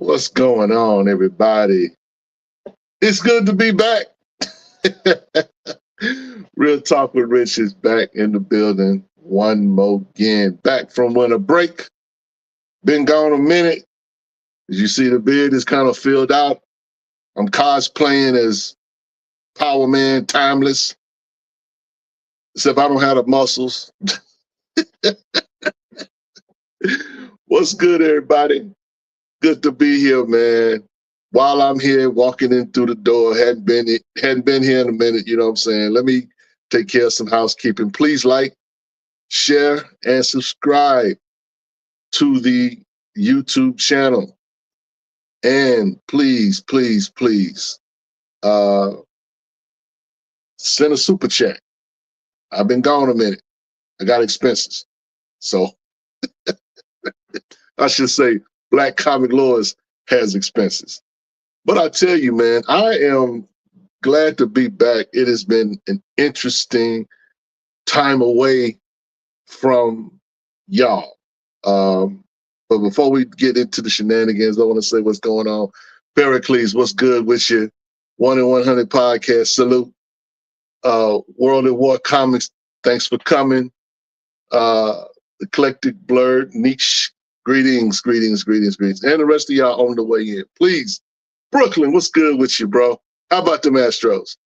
What's going on, everybody? It's good to be back. Real Talk with Rich is back in the building one more again. Back from winter break. Been gone a minute. As you see, the beard is kind of filled out. I'm cosplaying as Power Man Timeless. Except I don't have the muscles. What's good, everybody? Good to be here, man. While I'm here walking in through the door, hadn't been here in a minute, you know what I'm saying? Let me take care of some housekeeping. Please like, share, and subscribe to the YouTube channel. And please, please, please, send a super chat. I've been gone a minute. I got expenses. So I should say Black Comic Lawyers has expenses. But I tell you, man, I am glad to be back. It has been an interesting time away from y'all. But before we get into the shenanigans, I want to say what's going on. Pericles, what's good with you? 1 in 100 podcast, salute. World at War Comics, thanks for coming. Eclectic Blurred, Niche, greetings. And the rest of y'all on the way in. Please, Brooklyn, what's good with you, bro? How about the Astros?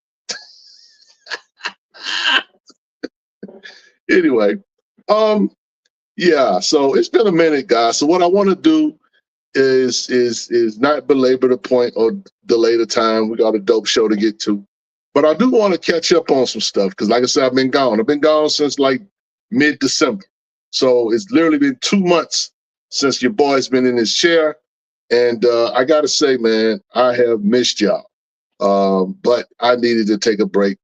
Anyway, yeah, so it's been a minute, guys. So what I want to do is not belabor the point or delay the time. We got a dope show to get to. But I do want to catch up on some stuff because, like I said, I've been gone. I've been gone since like mid-December. So it's literally been 2 months since your boy's been in his chair. And I got to say, man, I have missed y'all. But I needed to take a break.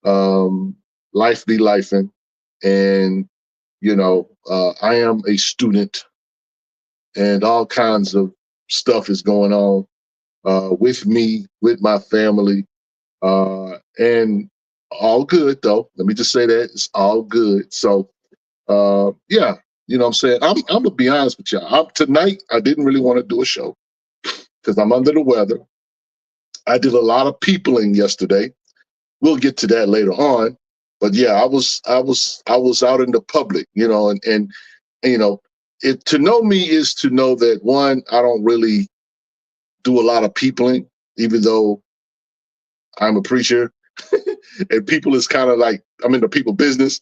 Life be lifing. And, you know, I am a student and all kinds of stuff is going on with me, with my family. And all good, though. Let me just say that. It's all good. So, yeah, you know what I'm saying? I'm going to be honest with y'all. Tonight, I didn't really want to do a show because I'm under the weather. I did a lot of peopling yesterday. We'll get to that later on. But yeah, I was out in the public, you know, and you know, to know me is to know that, one, I don't really do a lot of peopling, even though I'm a preacher and people is kind of like, I'm in the people business.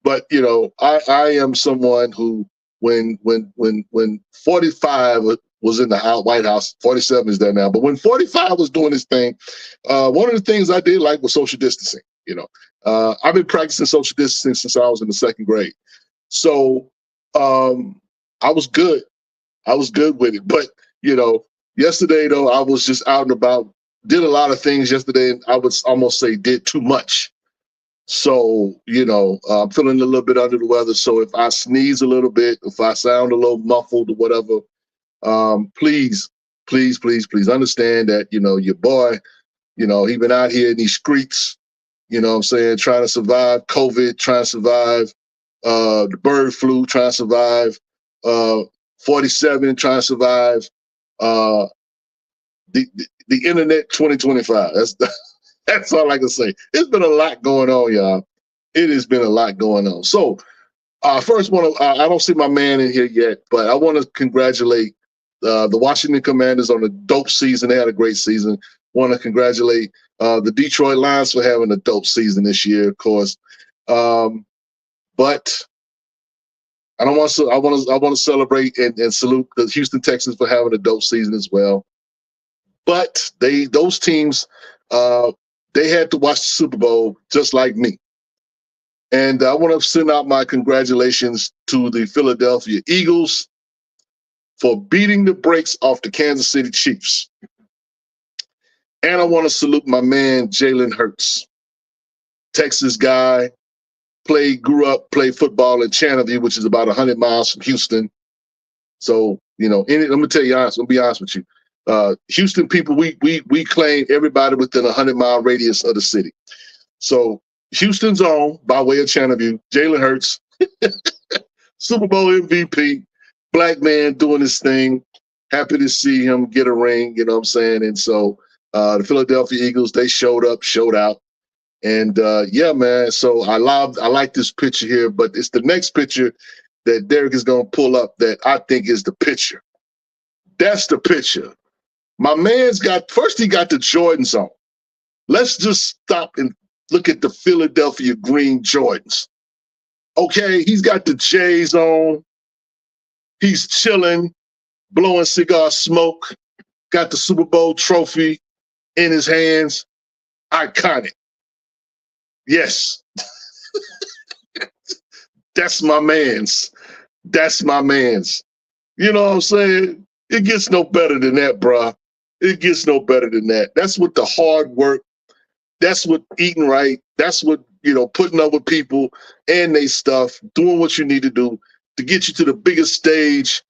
But you know, I am someone who, when 45 was in the White House, 47 is there now, but when 45 was doing his thing, one of the things I did like was social distancing. You know, I've been practicing social distancing since I was in the 2nd grade. So I was good. I was good with it. But, you know, yesterday, though, I was just out and about, did a lot of things yesterday, and I would almost say did too much. So, you know, I'm feeling a little bit under the weather. So if I sneeze a little bit, if I sound a little muffled or whatever, please understand that, you know, your boy, you know, he been out here in these streets, you know what I'm saying, trying to survive COVID, trying to survive the bird flu, trying to survive 47, trying to survive the internet 2025. That's all I can say. It's been a lot going on, y'all. It has been a lot going on. So first, I don't see my man in here yet, but I want to congratulate the Washington Commanders on a dope season. They had a great season. Want to congratulate the Detroit Lions for having a dope season this year, of course. But I want to celebrate and salute the Houston Texans for having a dope season as well. But those teams, they had to watch the Super Bowl just like me. And I want to send out my congratulations to the Philadelphia Eagles for beating the brakes off the Kansas City Chiefs. And I want to salute my man, Jalen Hurts, Texas guy, grew up, played football in Channelview, which is about 100 miles from Houston. So, you know, let me tell you honest, I'm gonna be honest with you. Houston people, we claim everybody within a 100-mile radius of the city. So Houston's on, by way of Channelview, Jalen Hurts, Super Bowl MVP, black man doing his thing. Happy to see him get a ring, you know what I'm saying? And so the Philadelphia Eagles, they showed up, showed out. And yeah, man, so I like this picture here, but it's the next picture that Derek is going to pull up that I think is the picture. That's the picture. My man's first he got the Jordans on. Let's just stop and look at the Philadelphia green Jordans. Okay, he's got the J's on. He's chilling, blowing cigar smoke, got the Super Bowl trophy in his hands. Iconic. Yes. That's my man's. That's my man's. You know what I'm saying? It gets no better than that, bruh. It gets no better than that. That's what the hard work, that's what eating right, that's what, putting up with people and they stuff, doing what you need to do to get you to the biggest stage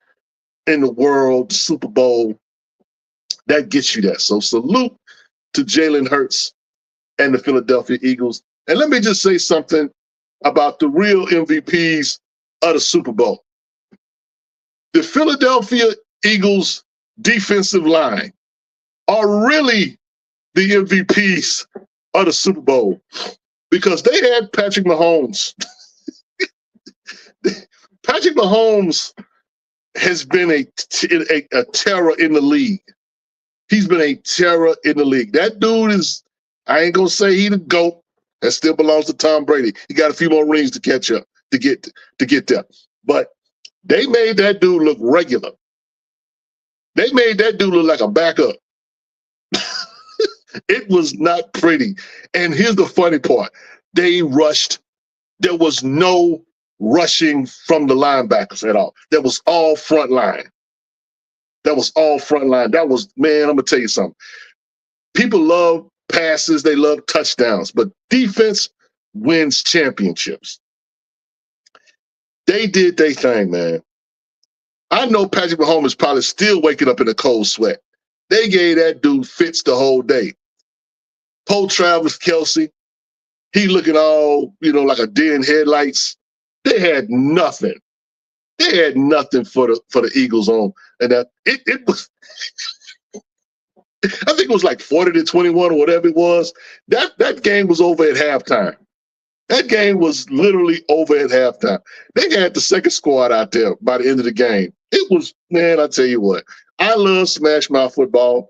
in the world, the Super Bowl. That gets you that. So salute to Jalen Hurts and the Philadelphia Eagles. And let me just say something about the real MVPs of the Super Bowl. The Philadelphia Eagles defensive line are really the MVPs of the Super Bowl because they had Patrick Mahomes. Patrick Mahomes has been a terror in the league. He's been a terror in the league. That dude is, I ain't going to say he the GOAT. That still belongs to Tom Brady. He got a few more rings to catch up, to get there. But they made that dude look regular. They made that dude look like a backup. It was not pretty. And here's the funny part. They rushed. There was no rushing from the linebackers at all. That was all front line. That was, man, I'm going to tell you something. People love passes. They love touchdowns. But defense wins championships. They did their thing, man. I know Patrick Mahomes is probably still waking up in a cold sweat. They gave that dude fits the whole day. Poe Travis Kelce, he looking all, like a deer in headlights. They had nothing. They had nothing for the Eagles on. And that it was, I think it was like 40-21 or whatever it was. That game was over at halftime. That game was literally over at halftime. They had the second squad out there by the end of the game. It was, man, I tell you what, I love smash mouth football,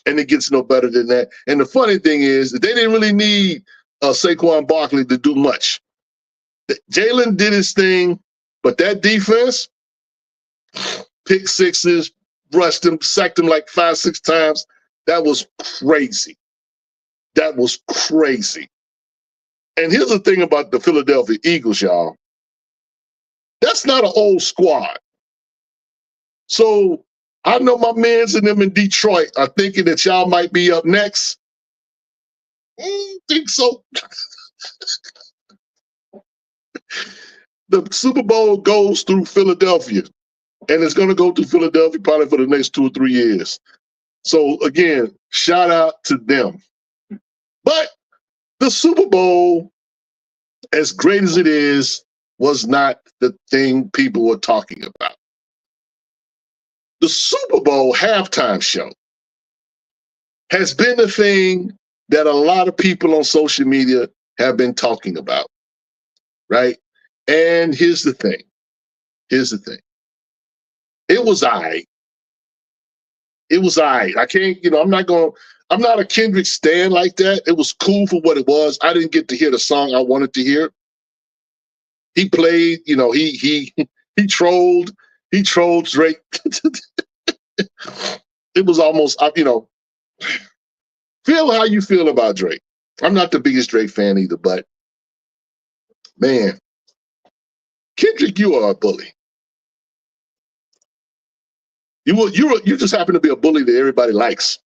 and it gets no better than that. And the funny thing is that they didn't really need Saquon Barkley to do much. Jalen did his thing, but that defense, pick sixes, rushed him, sacked him like 5-6 times. That was crazy. That was crazy. And here's the thing about the Philadelphia Eagles, y'all. That's not an old squad. So I know my mans and them in Detroit are thinking that y'all might be up next. I don't think so. The Super Bowl goes through Philadelphia, and it's going to go through Philadelphia probably for the next 2 or 3 years. So again, shout out to them. But the Super Bowl, as great as it is, was not the thing people were talking about. The Super Bowl halftime show has been the thing that a lot of people on social media have been talking about, right? And here's the thing. It was all right. It was all right. I can't, I'm not a Kendrick stan like that. It was cool for what it was. I didn't get to hear the song I wanted to hear. He played, he trolled Drake. It was almost, feel how you feel about Drake. I'm not the biggest Drake fan either, but man, Kendrick, you are a bully. You just happen to be a bully that everybody likes.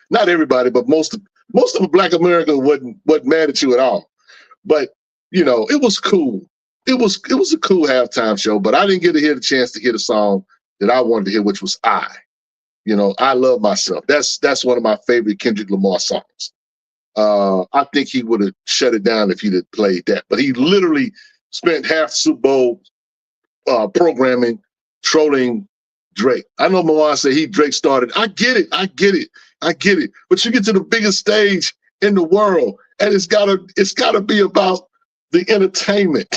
Not everybody, but most of Black America wasn't mad at you at all. But it was cool. It was a cool halftime show, but I didn't get to hear the chance to hear the song that I wanted to hear, which was I. I Love Myself. That's one of my favorite Kendrick Lamar songs. I think he would have shut it down if he'd have played that. But he literally spent half the Super Bowl programming trolling Drake. I know Mawar said Drake started. I get it. But you get to the biggest stage in the world, and it's gotta be about the entertainment.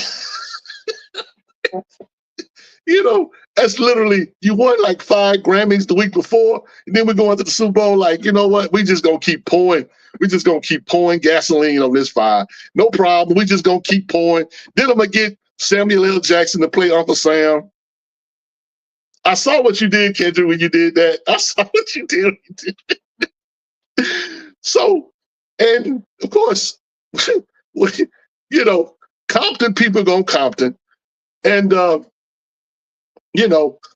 That's literally, you won like 5 Grammys the week before, and then we go into the Super Bowl like, you know what? We just gonna keep pouring. We just gonna keep pouring gasoline on this fire. No problem. We just gonna keep pouring. Then I'm gonna get Samuel L. Jackson to play Uncle Sam. I saw what you did, Kendrick, when you did that. I saw what you did. So, and of course, Compton people gonna Compton. And,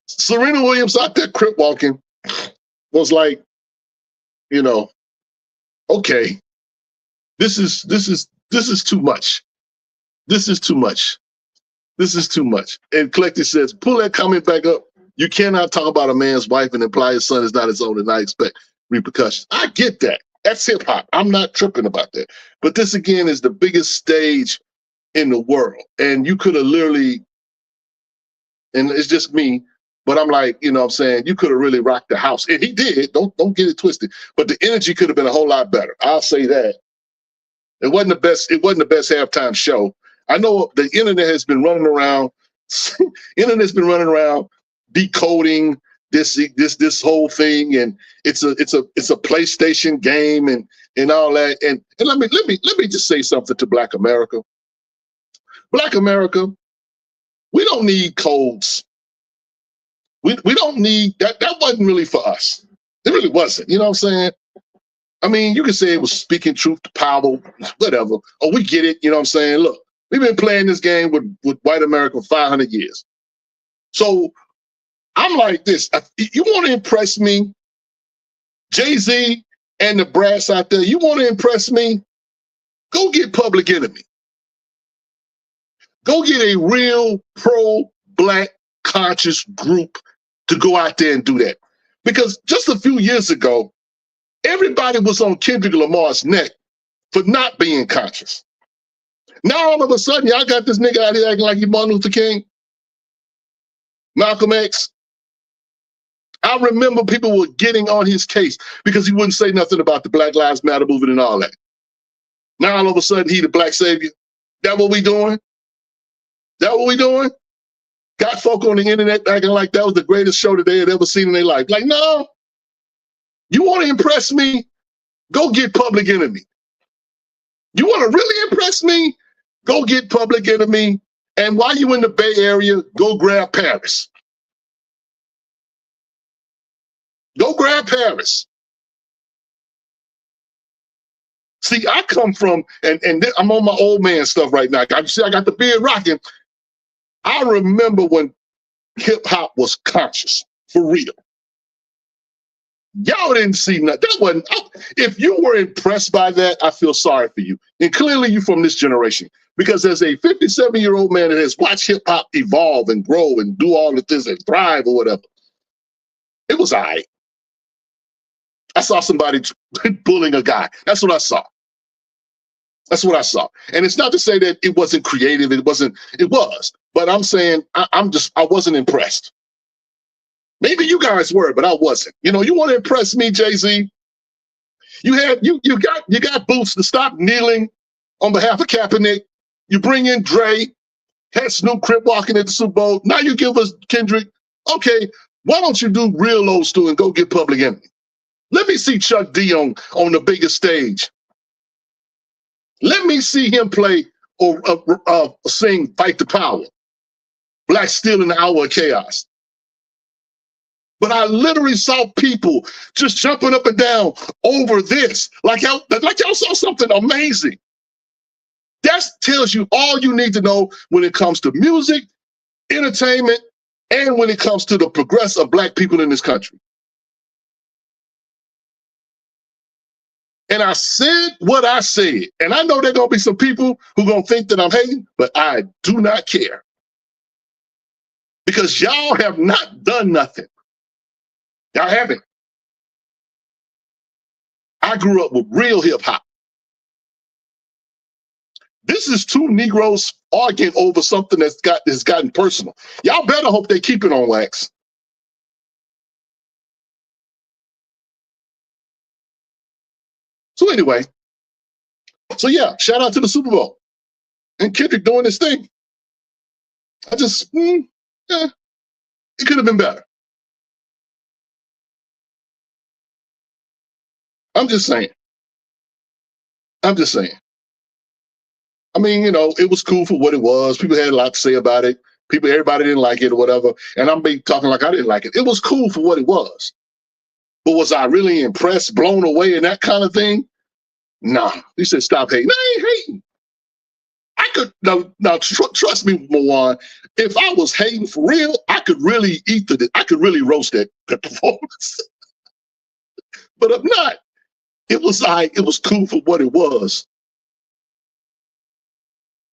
Serena Williams out there crip walking was like, okay, this is too much. This is too much. This is too much. And Collective says, pull that comment back up. You cannot talk about a man's wife and imply his son is not his own and not expect repercussions. I get that. That's hip hop. I'm not tripping about that. But this again is the biggest stage in the world. And you could have literally, and it's just me, but I'm like, I'm saying, you could have really rocked the house. And he did. Don't get it twisted. But the energy could have been a whole lot better. I'll say that. It wasn't the best halftime show. I know the internet has been running around. Internet's been running around decoding this whole thing, and it's a PlayStation game and all that. And let me just say something to Black America. Black America, we don't need codes. We don't need that. That wasn't really for us. It really wasn't. You know what I'm saying? I mean, you could say it was speaking truth to power, whatever. Oh, we get it. You know what I'm saying? Look, we've been playing this game with white America for 500 years. So I'm like this. You want to impress me, Jay-Z and the brass out there, you want to impress me? Go get Public Enemy. Go get a real pro-Black conscious group to go out there and do that. Because just a few years ago, everybody was on Kendrick Lamar's neck for not being conscious. Now all of a sudden, y'all got this nigga out here acting like he Martin Luther King, Malcolm X. I remember people were getting on his case because he wouldn't say nothing about the Black Lives Matter movement and all that. Now all of a sudden, he the black savior. That what we doing? That what we doing? Got folk on the internet acting like that was the greatest show that they had ever seen in their life. Like, no. You want to impress me? Go get Public Enemy. You want to really impress me? Go get Public Enemy. And while you in the Bay Area, go grab Paris. Go grab Paris. See, I come from, and I'm on my old man stuff right now. You see, I got the beard rocking. I remember when hip hop was conscious, for real. Y'all didn't see nothing. That wasn't. If you were impressed by that, I feel sorry for you. And clearly, you're from this generation, because as a 57-year-old man that has watched hip hop evolve and grow and do all the things and thrive or whatever, it was all right. I saw somebody bullying a guy. That's what I saw. That's what I saw. And it's not to say that it wasn't creative. It wasn't. It was. But I'm saying I wasn't impressed. Maybe you guys were, but I wasn't. You want to impress me, Jay-Z? You got Boots to stop kneeling on behalf of Kaepernick. You bring in Dre, had Snoop Crip walking at the Super Bowl. Now you give us Kendrick. Okay, why don't you do real old Stu and go get Public Enemy? Let me see Chuck D on the biggest stage. Let me see him play or sing Fight the Power. Black Steel in the Hour of Chaos. But I literally saw people just jumping up and down over this, like y'all saw something amazing. That tells you all you need to know when it comes to music, entertainment, and when it comes to the progress of Black people in this country. And I said what I said. And I know there are going to be some people who are going to think that I'm hating, but I do not care. Because y'all have not done nothing. Y'all haven't. I grew up with real hip hop. This is two Negroes arguing over something that's gotten personal. Y'all better hope they keep it on wax. So anyway, so yeah, shout out to the Super Bowl and Kendrick doing this thing. I just, it could have been better. I'm just saying. I'm just saying. I mean, it was cool for what it was. People had a lot to say about it. Everybody didn't like it or whatever. And I'm talking like I didn't like it. It was cool for what it was. But was I really impressed, blown away, and that kind of thing? Nah. He said, stop hating. I ain't hating. I could, now trust me, Moan, if I was hating for real, I could really I could really roast that performance. But I'm not. It was cool for what it was.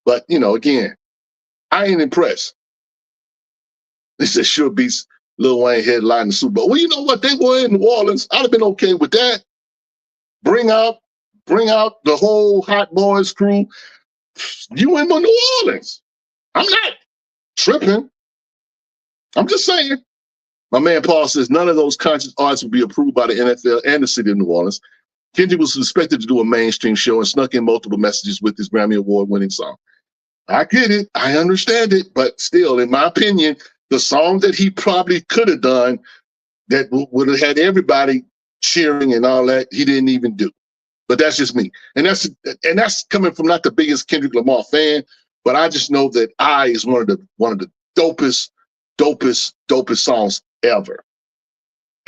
But, again, I ain't impressed. They said sure beats Lil Wayne headline the Super Bowl. Well, you know what? They were in New Orleans. I'd have been okay with that. Bring out the whole Hot Boys crew. You in New Orleans. I'm not tripping. I'm just saying. My man Paul says none of those conscious arts will be approved by the NFL and the city of New Orleans. Kendrick was expected to do a mainstream show and snuck in multiple messages with his Grammy Award-winning song. I get it. I understand it. But still, in my opinion, the song that he probably could have done that would have had everybody cheering and all that, he didn't even do. But that's just me. And that's coming from not the biggest Kendrick Lamar fan, but I just know that I is one of the dopest songs ever.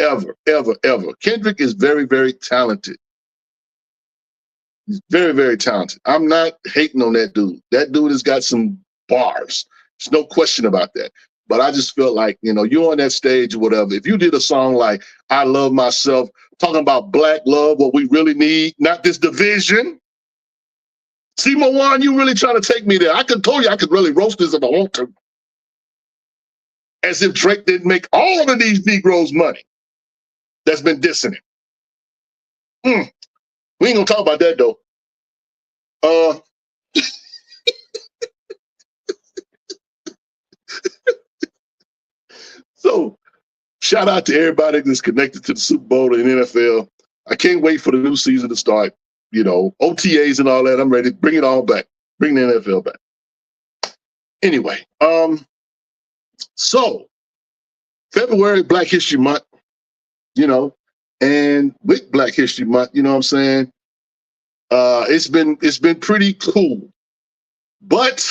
Ever, ever, ever. Kendrick is very, very talented. He's very, very talented. I'm not hating on that dude. That dude has got some bars. There's no question about that. But I just feel like, you're on that stage or whatever. If you did a song like I Love Myself, talking about black love, what we really need, not this division. See, Moan, you really trying to take me there. I told you I could really roast this if I want to. As if Drake didn't make all of these Negroes money that's been dissing him. We ain't gonna talk about that though. So shout out to everybody that's connected to the Super Bowl and NFL. I can't wait for the new season to start. OTAs and all that. I'm ready. Bring it all back. Bring the NFL back. Anyway, so February, Black History Month, and with Black History Month, you know what I'm saying? It's been pretty cool. But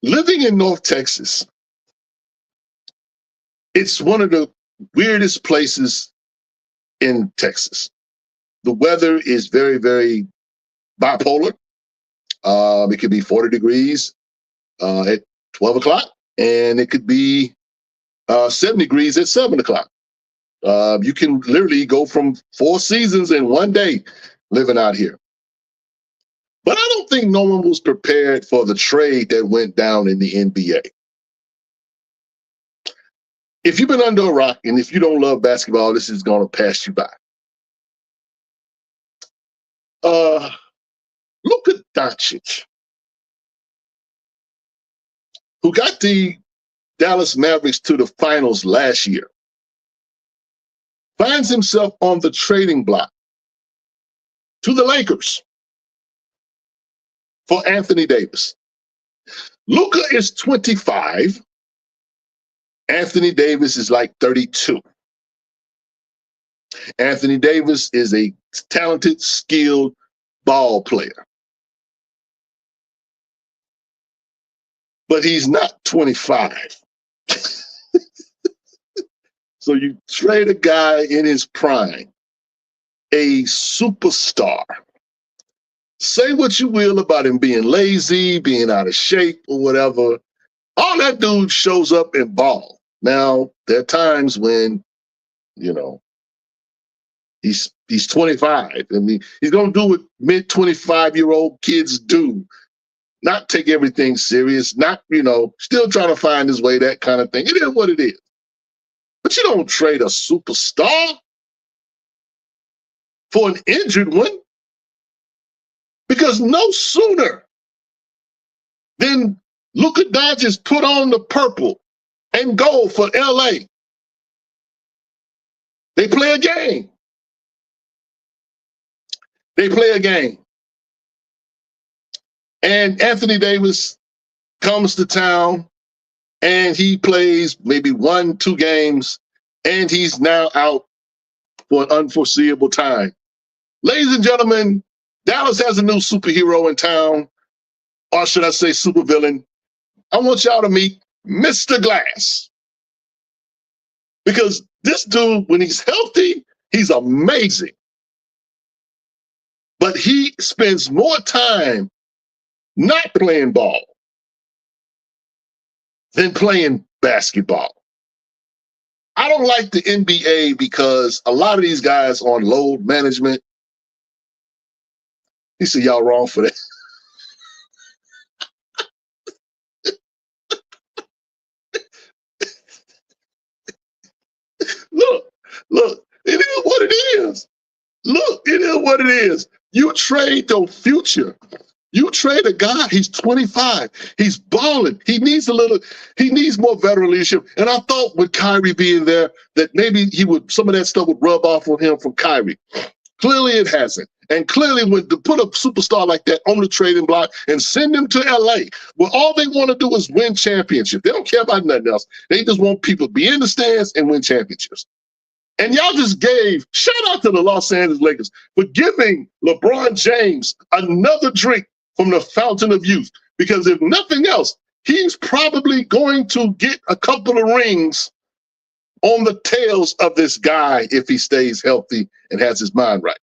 living in North Texas, it's one of the weirdest places in Texas. The weather is very, very bipolar. It could be 40 degrees at 12 o'clock, and it could be 7 degrees at 7 o'clock. You can literally go from 4 seasons in one day living out here. But I don't think no one was prepared for the trade that went down in the NBA. If you've been under a rock and if you don't love basketball, this is going to pass you by. Luka Doncic, who got the Dallas Mavericks to the finals last year, finds himself on the trading block to the Lakers for Anthony Davis. Luka is 25. Anthony Davis is like 32. Anthony Davis is a talented, skilled ball player. But he's not 25. So you trade a guy in his prime, a superstar. Say what you will about him being lazy, being out of shape or whatever. All that dude shows up and ball. Now, there are times when, he's 25. I mean, he's going to do what mid-25-year-old kids do. Not take everything serious, not, still trying to find his way, that kind of thing. It is what it is. But you don't trade a superstar for an injured one. Because no sooner than Luka Doncic put on the purple and gold for LA They play a game. They play a game. And Anthony Davis comes to town and he plays maybe 1-2 games and he's now out for an unforeseeable time. Ladies and gentlemen, Dallas has a new superhero in town, or should I say supervillain. I want y'all to meet Mr. Glass. Because this dude, when he's healthy, he's amazing. But he spends more time not playing ball than playing basketball. I don't like the NBA because a lot of these guys on load management, he said, y'all wrong for that. Look, it is what it is. Look, it is what it is. You trade the future. You trade a guy, he's 25. He's balling. He needs more veteran leadership. And I thought with Kyrie being there, that maybe some of that stuff would rub off on him from Kyrie. Clearly it hasn't. And clearly when to put a superstar like that on the trading block and send him to LA, where all they want to do is win championships. They don't care about nothing else. They just want people to be in the stands and win championships. And y'all just shout out to the Los Angeles Lakers for giving LeBron James another drink from the fountain of youth. Because if nothing else, he's probably going to get a couple of rings on the tails of this guy if he stays healthy and has his mind right.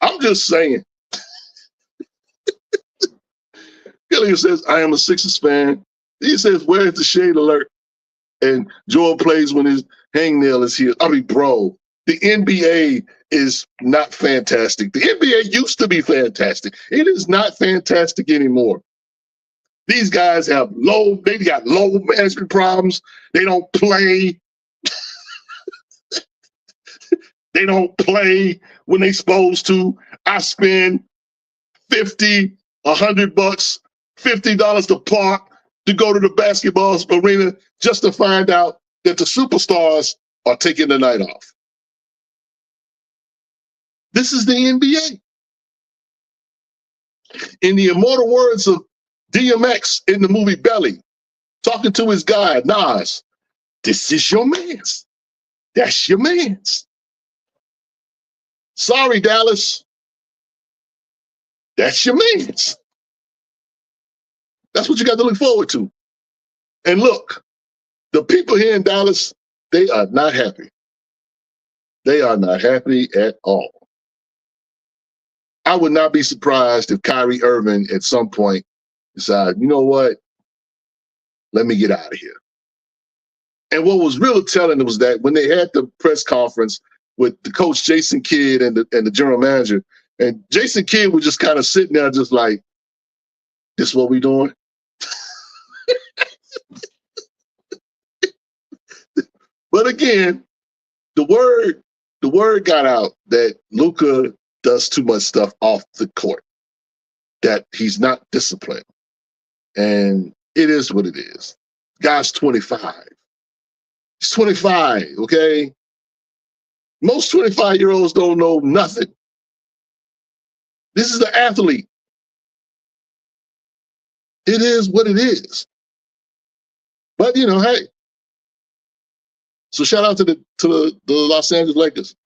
I'm just saying. Gillian says, I am a Sixers fan. He says, where's the shade alert? And Joel plays when his hangnail is here. I mean, bro, the NBA is not fantastic. The NBA used to be fantastic. It is not fantastic anymore. These guys they got low management problems. They don't play. They don't play when they supposed to. I spend $50, $100, $50 to park to go to the basketball arena just to find out that the superstars are taking the night off. This is the NBA. In the immortal words of DMX in the movie Belly, talking to his guy, Nas, this is your man's. That's your man's. Sorry, Dallas. That's your man's. That's what you got to look forward to. And look, the people here in Dallas, they are not happy. They are not happy at all. I would not be surprised if Kyrie Irving at some point decided, you know what? Let me get out of here. And what was really telling was that when they had the press conference with the coach Jason Kidd and the general manager, and Jason Kidd was just kind of sitting there just like, this is what we doing? But again, the word got out that Luka does too much stuff off the court, that he's not disciplined. And it is what it is. Guy's 25. He's 25, okay? Most 25-year-olds don't know nothing. This is the athlete. It is what it is. But, hey. So shout out to the Los Angeles Lakers.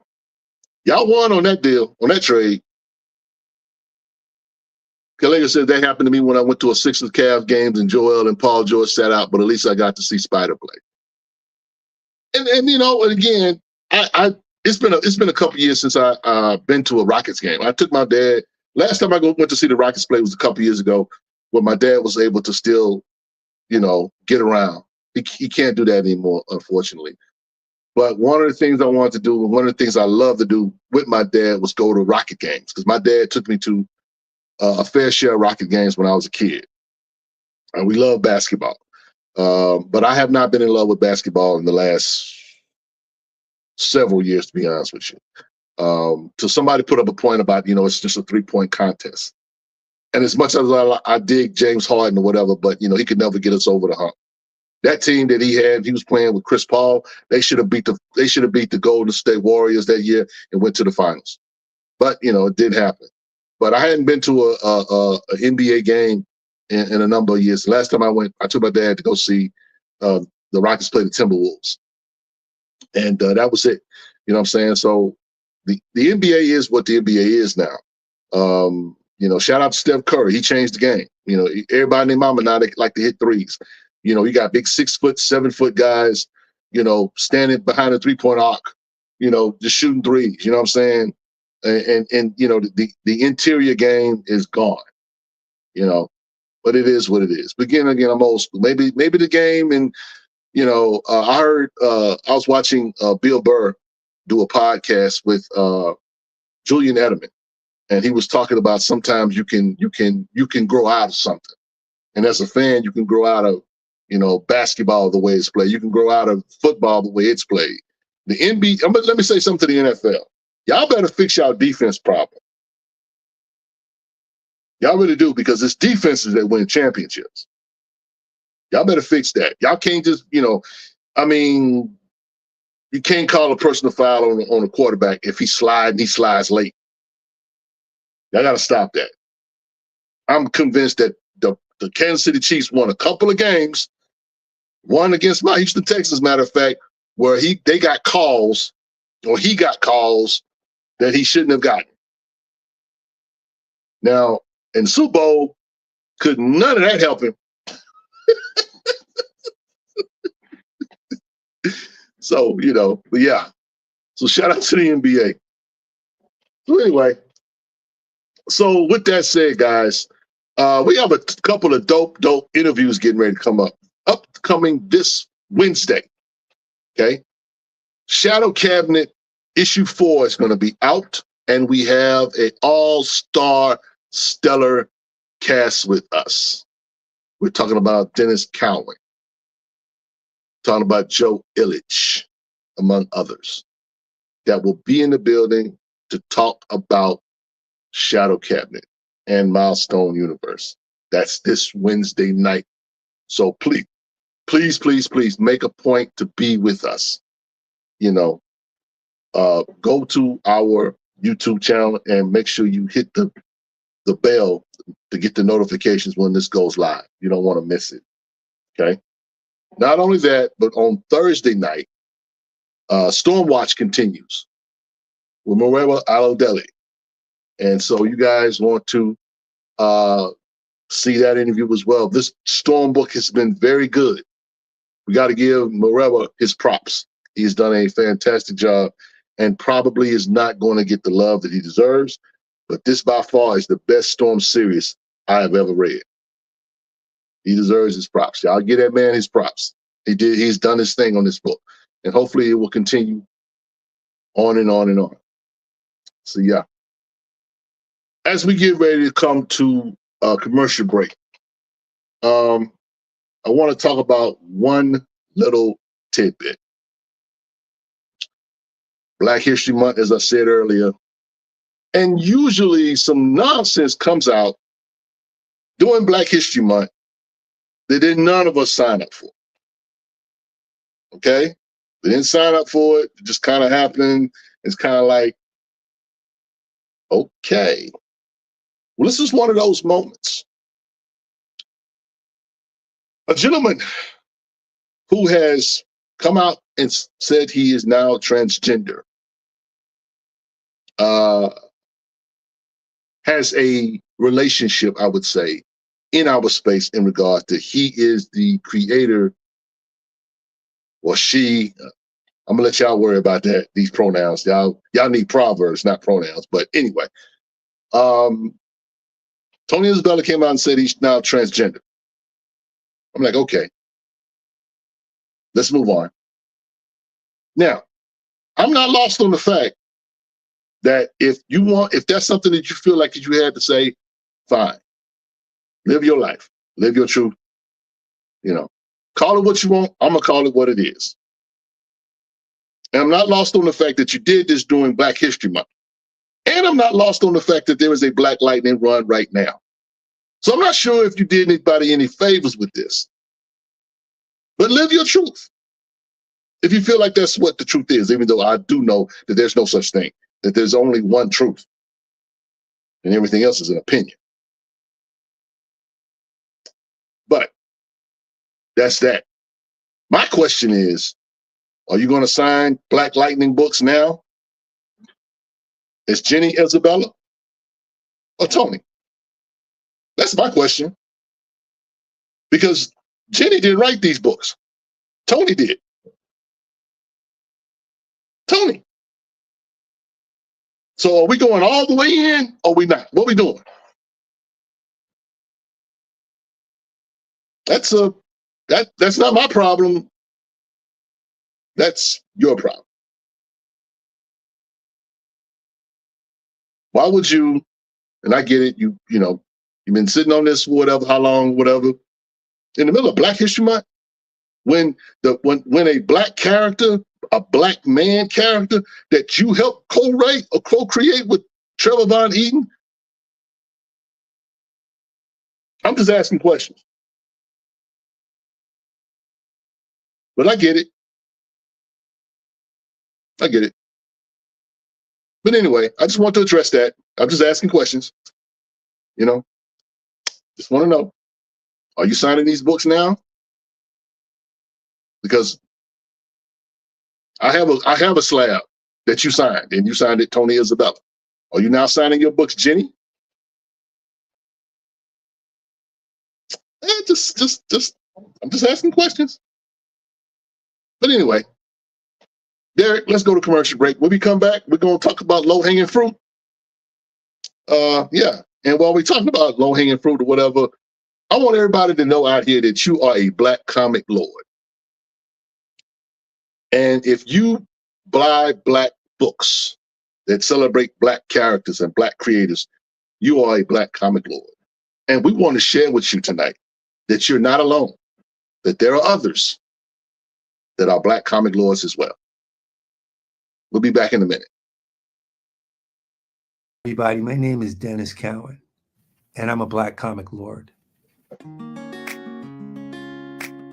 Y'all won on that deal, on that trade. The Lakers said that happened to me when I went to a Sixers Cavs games and Joel and Paul George sat out, but at least I got to see Spider play. And again, it's been a couple years since I been to a Rockets game. I took my dad. Last time I went to see the Rockets play was a couple years ago, where my dad was able to still, get around. He can't do that anymore, unfortunately. But one of the things I wanted to do, and one of the things I love to do with my dad was go to Rocket games, because my dad took me to a fair share of Rocket games when I was a kid. And we love basketball. But I have not been in love with basketball in the last several years, to be honest with you. So somebody put up a point about, it's just a 3-point contest. And as much as I dig James Harden or whatever, but, he could never get us over the hump. That team that he was playing with Chris Paul. They should have beat the Golden State Warriors that year and went to the finals. But it did happen. But I hadn't been to a NBA game in a number of years. The last time I went, I took my dad to go see the Rockets play the Timberwolves, and that was it. You know what I'm saying? So the NBA is what the NBA is now. Shout out to Steph Curry. He changed the game. Everybody and their mama now, they like to hit threes. You got big 6 foot, 7 foot guys, standing behind the 3-point arc, just shooting threes. You know what I'm saying? And the interior game is gone. But it is what it is. But again, I'm old school. Maybe the game, and I heard I was watching Bill Burr do a podcast with Julian Edelman, and he was talking about sometimes you can grow out of something, and as a fan, you can grow out of basketball the way it's played. You can grow out of football the way it's played. The NBA. Let me say something to the NFL. Y'all better fix y'all defense problem. Y'all really do, because it's defenses that win championships. Y'all better fix that. Y'all can't just, you can't call a personal foul on a quarterback if he slides late. Y'all got to stop that. I'm convinced that the Kansas City Chiefs won a couple of games, one against my Houston Texans, matter of fact, where he got calls that he shouldn't have gotten. Now, in the Super Bowl, could none of that help him? So, but yeah. So shout out to the NBA. So anyway, so with that said, guys, we have a couple of dope interviews getting ready to come up. Upcoming this Wednesday, okay? Shadow Cabinet issue 4 is going to be out, and we have an all-star stellar cast with us. We're talking about Dennis Cowan, talking about Joe Illich, among others, that will be in the building to talk about Shadow Cabinet and Milestone Universe. That's this Wednesday night. So please make a point to be with us. Go to our YouTube channel and make sure you hit the bell to get the notifications when this goes live. You don't want to miss it. Okay. Not only that, but on Thursday night, Stormwatch continues with Moreva Alodeli. And so you guys want to see that interview as well. This Storm book has been very good. We got to give Moreva his props. He's done a fantastic job and probably is not going to get the love that he deserves. But this by far is the best Storm series I have ever read. He deserves his props. Y'all give that man his props. He's done his thing on this book. And hopefully it will continue on and on and on. So yeah. As we get ready to come to a commercial break, I want to talk about one little tidbit. Black History Month, as I said earlier, and usually some nonsense comes out during Black History Month that none of us sign up for. Okay? They didn't sign up for it. It just kind of happened. It's kind of like, okay. Well, this is one of those moments. A gentleman who has come out and said he is now transgender has a relationship, I would say, in our space in regards to he is the creator, or she. I'm gonna let y'all worry about that. These pronouns, y'all need proverbs, not pronouns. But anyway, Tony Isabella came out and said he's now transgender. I'm like, okay, let's move on. Now, I'm not lost on the fact that if that's something that you feel like you had to say, fine. Live your life. Live your truth. Call it what you want. I'm going to call it what it is. And I'm not lost on the fact that you did this during Black History Month. And I'm not lost on the fact that there is a Black Lightning run right now. So I'm not sure if you did anybody any favors with this. But live your truth. If you feel like that's what the truth is, even though I do know that there's no such thing, that there's only one truth and everything else is an opinion. But that's that. My question is, are you going to sign Black Lightning books now? Is Jenny Isabella or Tony? That's my question. Because Jenny didn't write these books. Tony did. Tony. So are we going all the way in or are we not? What are we doing? That's not my problem. That's your problem. Why would you, and I get it, you've been sitting on this whatever, how long, whatever, in the middle of Black History Month, when a Black character, a Black man character that you helped co-write or co-create with Trevor Von Eaton. I'm just asking questions. But I get it. I get it. But anyway, I just want to address that. I'm just asking questions. Just want to know, are you signing these books now? Because I have a slab that you signed, and you signed it, Tony Isabella. Are you now signing your books, Jenny? I'm just asking questions. But anyway, Derek, let's go to commercial break. When we come back, we're going to talk about low-hanging fruit. Yeah, and while we're talking about low-hanging fruit or whatever, I want everybody to know out here that you are a Black comic lord. And if you buy Black books that celebrate Black characters and Black creators, you are a Black comic lord. And we want to share with you tonight that you're not alone, that there are others that are Black comic lords as well. We'll be back in a minute. Everybody, my name is Dennis Cowan, and I'm a Black comic lord.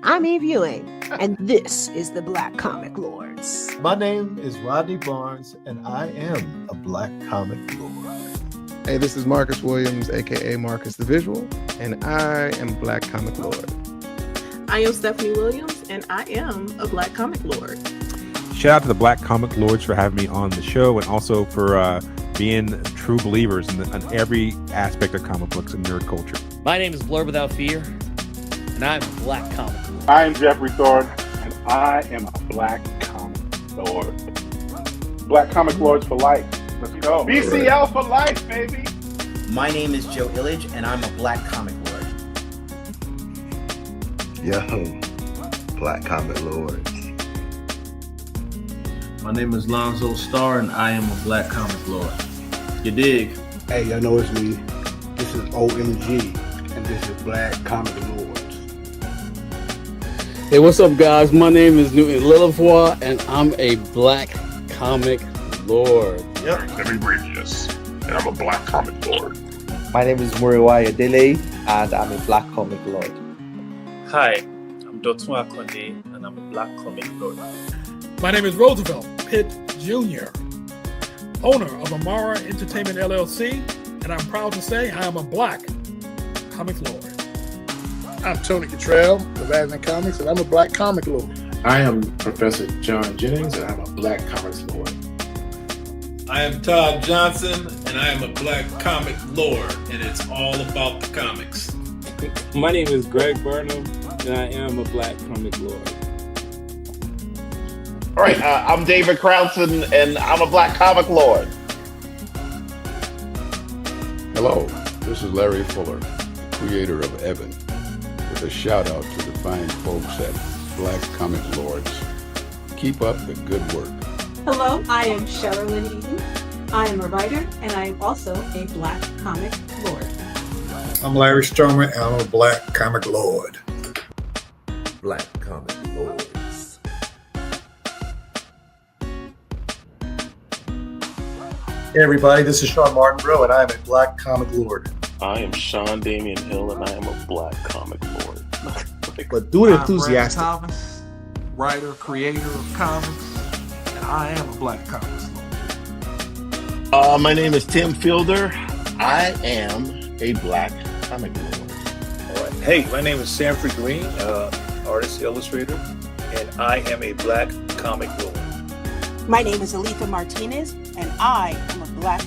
I'm Eve Ewing, and this is the Black Comic Lords. My name is Rodney Barnes, and I am a Black comic lord. Hey, this is Marcus Williams, aka Marcus the Visual, and I am Black comic lord. I am Stephanie Williams, and I am a Black comic lord. Shout out to the Black comic lords for having me on the show, and also for being true believers in every aspect of comic books and nerd culture. My name is Blur Without Fear, and I'm a Black comic lord. I am Jeffrey Thorne, and I am a Black comic lord. Black comic lords for life. Let's go. BCL for life, baby. My name is Joe Illage, and I'm a Black comic lord. Yo, Black comic lords. My name is Lonzo Starr, and I am a Black comic lord. You dig? Hey, y'all know it's me. This is OMG, and this is Black comic lords. Hey, what's up, guys? My name is Newton Lillavois, and I'm a Black comic lord. Yep. Let me read this, and I'm a Black comic lord. My name is Muriwaya Dele, and I'm a Black comic lord. Hi, I'm Dotun Akonde, and I'm a Black comic lord. My name is Roosevelt Pitt Jr., owner of Amara Entertainment LLC, and I'm proud to say I am a Black comic lord. I'm Tony Cottrell of Advent Comics, and I'm a Black comic lord. I am Professor John Jennings, and I'm a Black comics lord. I am Todd Johnson, and I am a Black comic lord, and it's all about the comics. My name is Greg Burnham, and I am a Black comic lord. All right, I'm David Crownson, and I'm a Black comic lord. Hello, this is Larry Fuller, creator of Evan, with a shout out to the fine folks at Black Comic Lords. Keep up the good work. Hello, I am Sherilyn Eaton. I am a writer, and I am also a Black comic lord. I'm Larry Stromer, and I'm a Black comic lord. Black comic lords. Hey everybody, this is Sean Martinborough, and I am a Black comic lord. I am Sean Damian Hill, and I am a Black comic lord. but do it I'm enthusiastic. Brandon Thomas, writer, creator of comics, and I am a Black Comics Lord. My name is Tim Fielder. I am a Black Comic Lord. All right. Hey, my name is Sanford Green, artist, illustrator, and I am a Black Comic Lord. My name is Aletha Martinez, and I am a Black.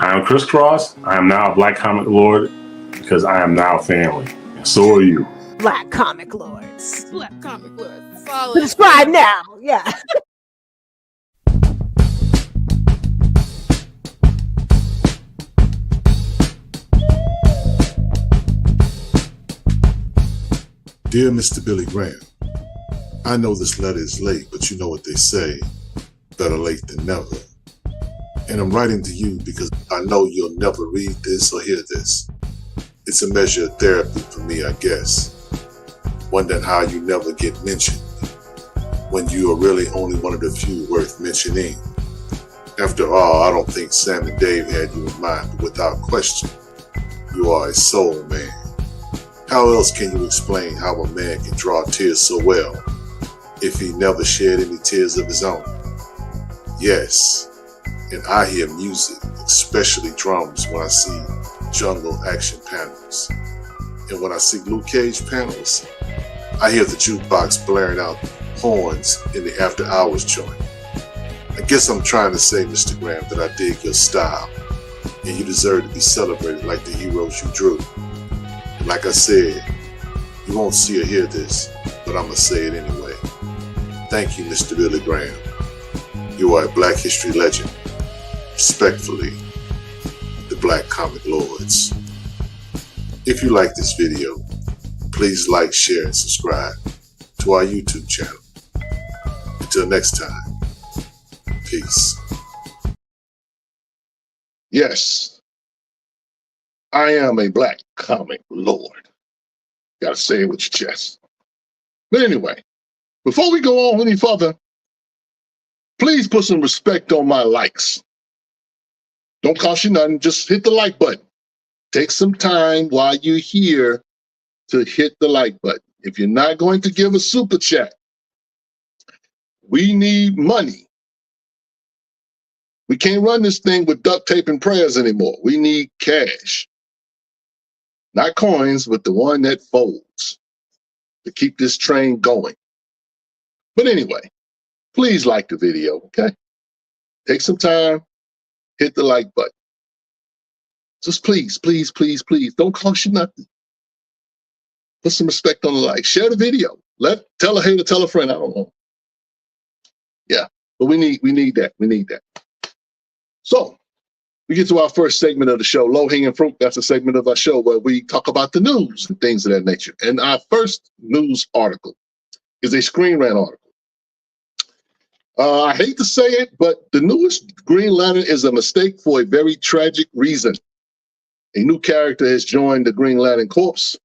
I am Chris Cross. I am now a Black Comic Lord because I am now family. And so are you. Black Comic Lords. Black Comic Lords. Solid. Subscribe now. Yeah. Dear Mr. Billy Graham, I know this letter is late, but you know what they say, better late than never. And I'm writing to you because I know you'll never read this or hear this. It's a measure of therapy for me, I guess. Wondering how you never get mentioned when you are really only one of the few worth mentioning. After all, I don't think Sam and Dave had you in mind, but without question, you are a soul man. How else can you explain how a man can draw tears so well if he never shed any tears of his own? Yes, and I hear music, especially drums, when I see jungle action panels. And when I see Luke Cage panels, I hear the jukebox blaring out horns in the after hours joint. I guess I'm trying to say, Mr. Graham, that I dig your style, and you deserve to be celebrated like the heroes you drew. And like I said, you won't see or hear this, but I'm gonna say it anyway. Thank you, Mr. Billy Graham. You are a Black History legend. Respectfully, the Black Comic Lords. If you like this video, please like, share, and subscribe to our YouTube channel. Until next time, peace. Yes, I am a Black Comic Lord. Gotta say it with your chest. But anyway, before we go on any further, please put some respect on my likes. Don't cost you nothing, just hit the like button. Take some time while you're here to hit the like button. If you're not going to give a super chat, we need money. We can't run this thing with duct tape and prayers anymore. We need cash. Not coins, but the one that folds to keep this train going. But anyway, please like the video, okay? Take some time, hit the like button. Just please, please, please, please, don't cost you nothing. Put some respect on the like. Share the video. Tell a hater, tell a friend, I don't know. Yeah, but we need that. We need that. So we get to our first segment of the show, Low Hanging Fruit. That's a segment of our show where we talk about the news and things of that nature. And our first news article is a Screen Rant article. I hate to say it, but the newest Green Lantern is a mistake for a very tragic reason. A new character has joined the Green Lantern Corps,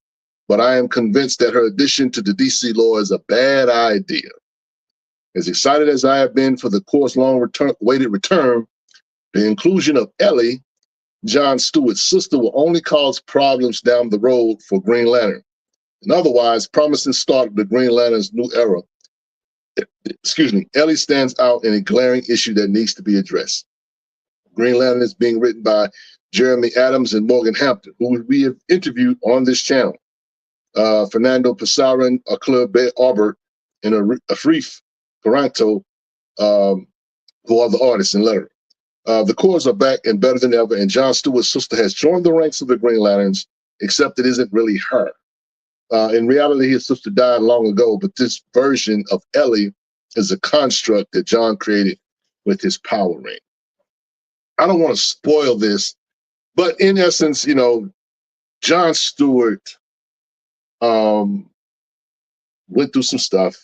but I am convinced that her addition to the DC lore is a bad idea. As excited as I have been for the Corps' long-awaited return, the inclusion of Ellie, John Stewart's sister, will only cause problems down the road for Green Lantern. An otherwise promising start of the Green Lantern's new era. Ellie stands out in a glaring issue that needs to be addressed. Green Lantern is being written by Jeremy Adams and Morgan Hampton, who we have interviewed on this channel. Fernando Pizarro, Claire Albert, and Afrif Caranto, who are the artists and letters. The Corps are back and better than ever, and John Stewart's sister has joined the ranks of the Green Lanterns, except it isn't really her. In reality, his sister died long ago, but this version of Ellie is a construct that John created with his power ring. I don't want to spoil this, but in essence, you know, John Stewart went through some stuff.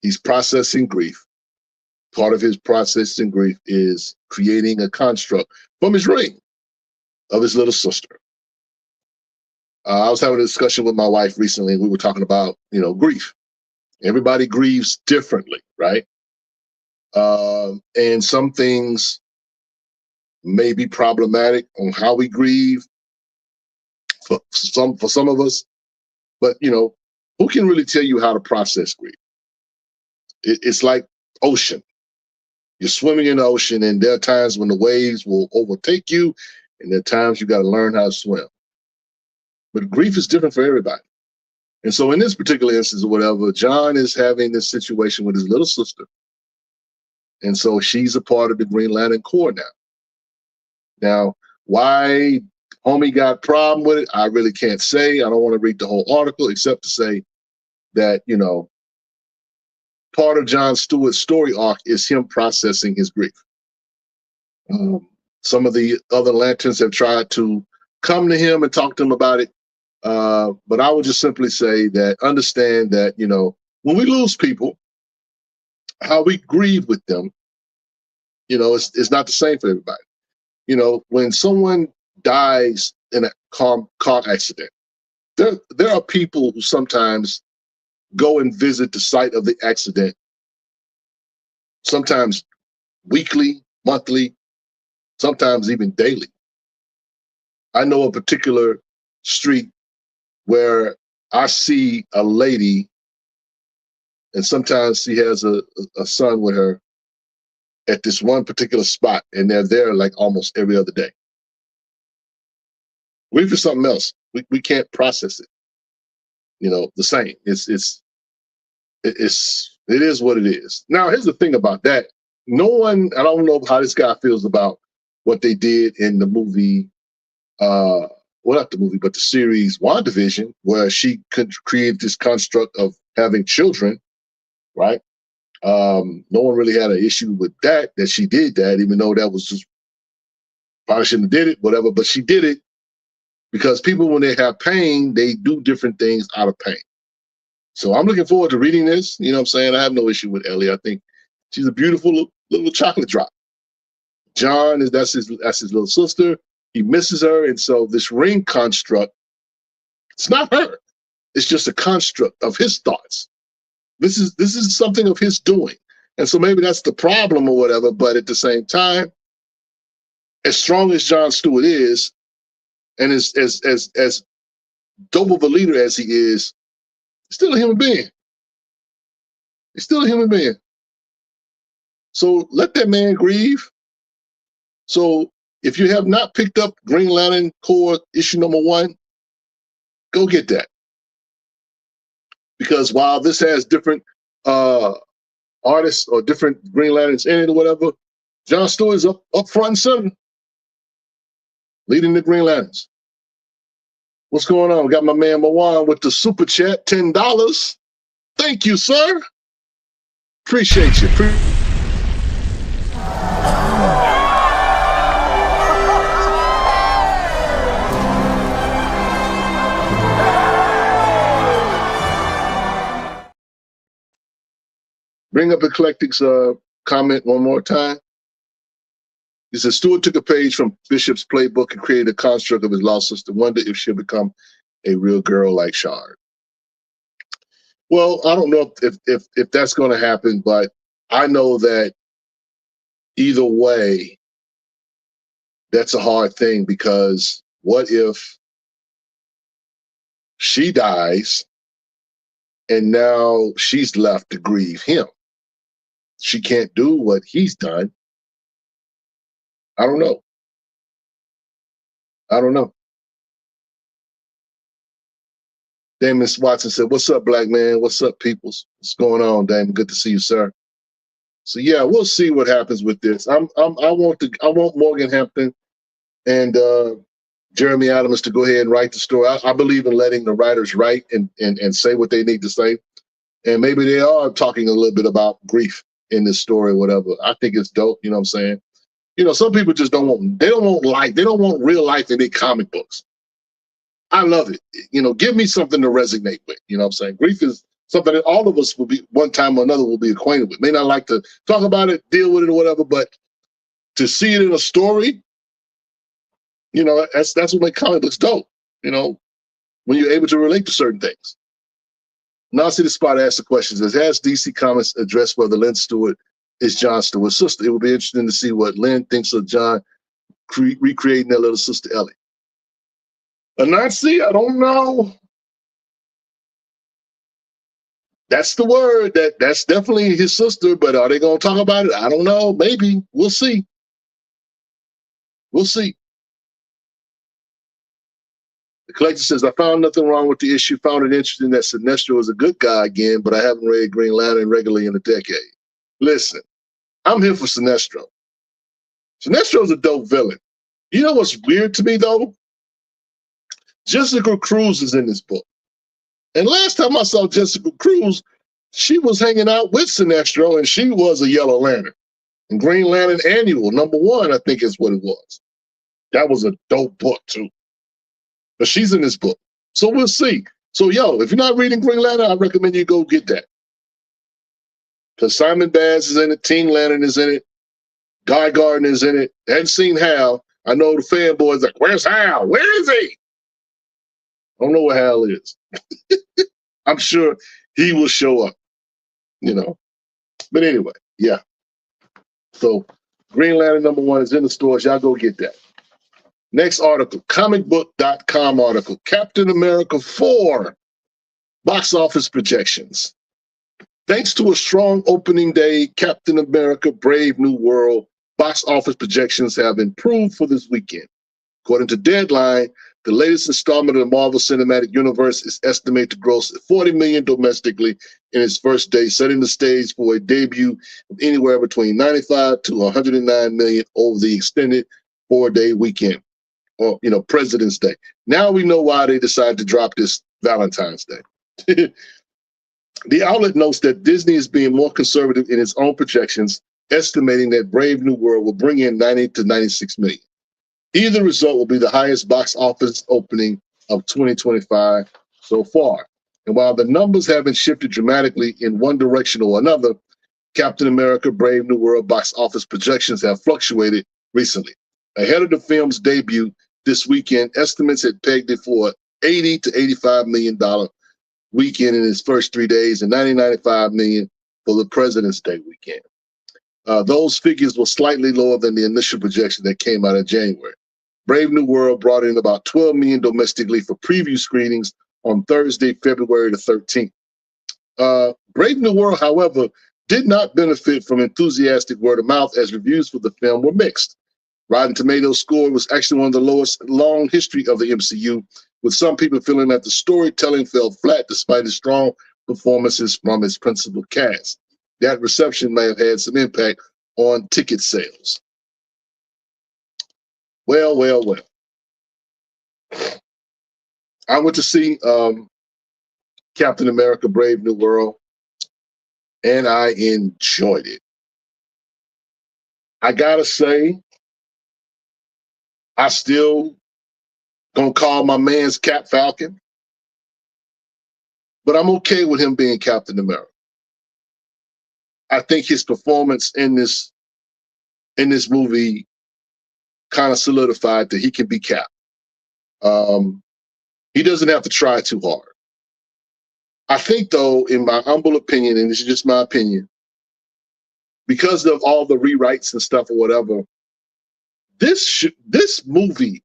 He's processing grief. Part of his processing grief is creating a construct from his ring of his little sister. I was having a discussion with my wife recently, and we were talking about, you know, grief. Everybody grieves differently, right? And some things may be problematic on how we grieve. for some of us. But who can really tell you how to process grief? It's like ocean. You're swimming in the ocean, and there are times when the waves will overtake you, and there are times you got to learn how to swim. But grief is different for everybody. And so in this particular instance or whatever, John is having this situation with his little sister. And so she's a part of the Green Lantern Corps now. Now, why homie got a problem with it, I really can't say. I don't want to read the whole article except to say that, part of John Stewart's story arc is him processing his grief. Some of the other Lanterns have tried to come to him and talk to him about it. But I would just simply say that understand that, when we lose people, how we grieve with them, it's not the same for everybody. When someone dies in a car accident, there are people who sometimes go and visit the site of the accident, sometimes weekly, monthly, sometimes even daily. I know a particular street where I see a lady, and sometimes she has a son with her at this one particular spot, and they're there like almost every other day. Grief is something else. We can't process it. The same. It is what it is. Now, here's the thing about that. I don't know how this guy feels about what they did in the movie, well, not the movie, but the series WandaVision, where she could create this construct of having children, right? No one really had an issue with that she did that, even though that was just, probably shouldn't have did it, whatever, but she did it because people, when they have pain, they do different things out of pain. So I'm looking forward to reading this. You know what I'm saying? I have no issue with Ellie. I think she's a beautiful little chocolate drop. John, that's his little sister. He misses her. And so this ring construct, it's not her. It's just a construct of his thoughts. This is something of his doing. And so maybe that's the problem or whatever. But at the same time, as strong as John Stewart is, and as dope of a leader as he is, he's still a human being. He's still a human being. So let that man grieve. So if you have not picked up Green Lantern Corps issue number 1, go get that. Because while this has different artists or different Green Lanterns in it or whatever, John Stewart is up front and center, leading the Green Lanterns. What's going on? We got my man Mawan with the super chat, $10. Thank you, sir. Appreciate you. Bring up Eclectic's comment one more time. He says, Stewart took a page from Bishop's playbook and created a construct of his lost sister. Wonder if she'll become a real girl like Shard. Well, I don't know if that's going to happen, but I know that either way, that's a hard thing, because what if she dies and now she's left to grieve him? She can't do what he's done. I don't know. Damon Watson said, "What's up, black man? What's up, peoples? What's going on, Damon? Good to see you, sir." So yeah, we'll see what happens with this. I want Morgan Hampton and Jeremy Adams to go ahead and write the story. I believe in letting the writers write and say what they need to say. And maybe they are talking a little bit about grief in this story or whatever. I think it's dope. You know what I'm saying? Some people just don't want real life in their comic books. I love it. Give me something to resonate with. You know what I'm saying? Grief is something that all of us will be, one time or another, will be acquainted with. May not like to talk about it, deal with it or whatever, but to see it in a story, that's what makes comic books dope. When you're able to relate to certain things. Now I see the spot asked the question, says, has DC Comics addressed whether Lynn Stewart is John Stewart's sister? It would be interesting to see what Lynn thinks of John recreating their little sister Ellie. A Nazi? I don't know. That's the word. That's definitely his sister, but are they gonna talk about it? I don't know. Maybe. We'll see. We'll see. The collector says, I found nothing wrong with the issue. Found it interesting that Sinestro is a good guy again, but I haven't read Green Lantern regularly in a decade. Listen, I'm here for Sinestro. Sinestro's a dope villain. You know what's weird to me, though? Jessica Cruz is in this book. And last time I saw Jessica Cruz, she was hanging out with Sinestro, and she was a Yellow Lantern. And Green Lantern Annual, #1, I think is what it was. That was a dope book, too. But she's in this book. So we'll see. So, yo, if you're not reading Green Lantern, I recommend you go get that. Because Simon Baz is in it, Teen Lantern is in it, Guy Gardner is in it. I hadn't seen Hal. I know the fanboys like, where's Hal? Where is he? I don't know where Hal is. I'm sure he will show up, you know. But anyway, yeah. So Green Lantern #1 is in the stores. Y'all go get that. Next article, comicbook.com article, Captain America 4 box office projections. Thanks to a strong opening day, Captain America Brave New World box office projections have improved for this weekend. According to Deadline, the latest installment of the Marvel Cinematic Universe is estimated to gross $40 million domestically in its first day, setting the stage for a debut of anywhere between $95 to $109 million over the extended 4-day weekend, or President's Day. Now we know why they decided to drop this Valentine's Day. The outlet notes that Disney is being more conservative in its own projections, estimating that Brave New World will bring in 90 to 96 million. Either result will be the highest box office opening of 2025 so far. And while the numbers haven't shifted dramatically in one direction or another, Captain America Brave New World box office projections have fluctuated recently. Ahead of the film's debut this weekend, estimates had pegged it for $80 to $85 million weekend in its first 3 days and $95 million for the President's Day weekend. Those figures were slightly lower than the initial projection that came out in January. Brave New World brought in about $12 million domestically for preview screenings on Thursday, February the 13th. Brave New World, however, did not benefit from enthusiastic word of mouth as reviews for the film were mixed. Rotten Tomatoes score was actually one of the lowest in long history of the MCU, with some people feeling that the storytelling fell flat despite its strong performances from its principal cast. That reception may have had some impact on ticket sales. Well. I went to see Captain America Brave New World, and I enjoyed it. I gotta say, I still gonna call my man's Cap Falcon, but I'm okay with him being Captain America. I think his performance in this movie kind of solidified that he can be Cap. He doesn't have to try too hard. I think, though, in my humble opinion, and this is just my opinion, because of all the rewrites and stuff or whatever, this movie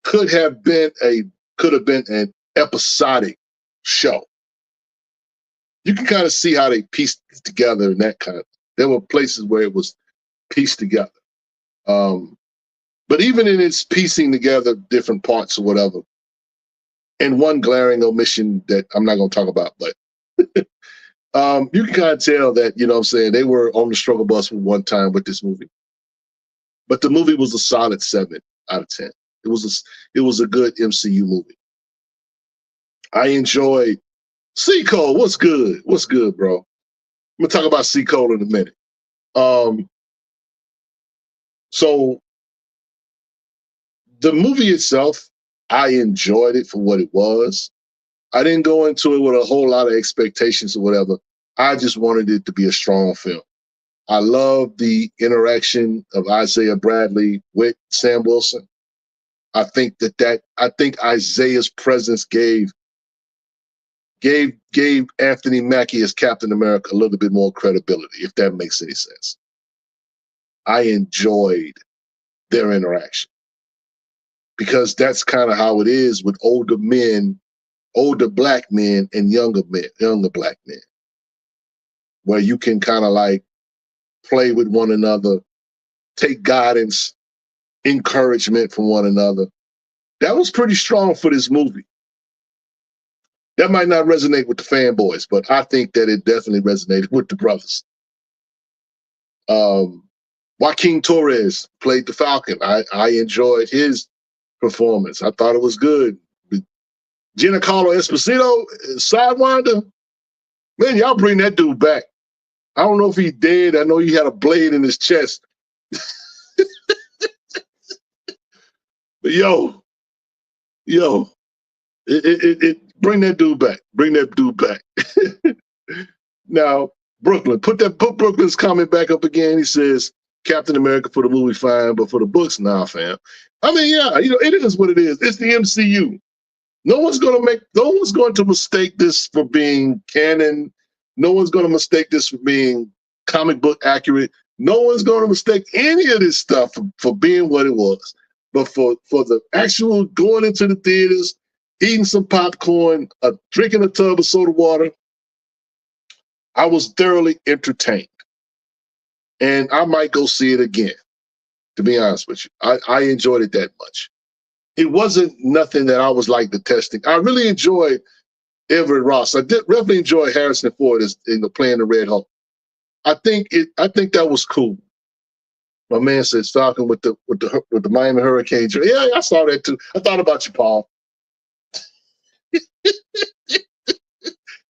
could have been an episodic show. You can kind of see how they pieced it together and that kind of. There were places where it was pieced together. But even in its piecing together different parts or whatever, and one glaring omission that I'm not going to talk about, but you can kind of tell that, you know what I'm saying, they were on the struggle bus for one time with this movie. But the movie was a solid 7 out of 10. It was a good MCU movie. I enjoyed C. Cole. What's good? What's good, bro? I'm going to talk about C. Cole in a minute. So the movie itself, I enjoyed it for what it was. I didn't go into it with a whole lot of expectations or whatever. I just wanted it to be a strong film. I love the interaction of Isaiah Bradley with Sam Wilson. I think Isaiah's presence gave Anthony Mackie as Captain America a little bit more credibility, if that makes any sense. I enjoyed their interaction. because that's kind of how it is with older men, older black men and younger black men, where you can kind of like play with one another, take guidance, encouragement from one another. That was pretty strong for this movie. That might not resonate with the fanboys, but I think that it definitely resonated with the brothers. Joaquin Torres played the Falcon. I enjoyed his performance. I thought it was good. Giancarlo Esposito, Sidewinder, man, y'all bring that dude back. I don't know if he's dead. I know he had a blade in his chest. But yo, bring that dude back. Bring that dude back. Now, Brooklyn, put Brooklyn's comment back up again. He says, Captain America for the movie, fine, but for the books, nah, fam. I mean, yeah, it is what it is. It's the MCU. No one's going to mistake this for being canon. No one's going to mistake this for being comic book accurate. No one's going to mistake any of this stuff for being what it was. But for the actual going into the theaters, eating some popcorn, drinking a tub of soda water, I was thoroughly entertained. And I might go see it again, to be honest with you. I enjoyed it that much. It wasn't nothing that I was like detesting. I really enjoyed Everett Ross. I did really enjoy Harrison Ford as playing the Red Hulk. I think that was cool. My man said Falcon with the Miami Hurricane. Yeah, I saw that too. I thought about you, Paul.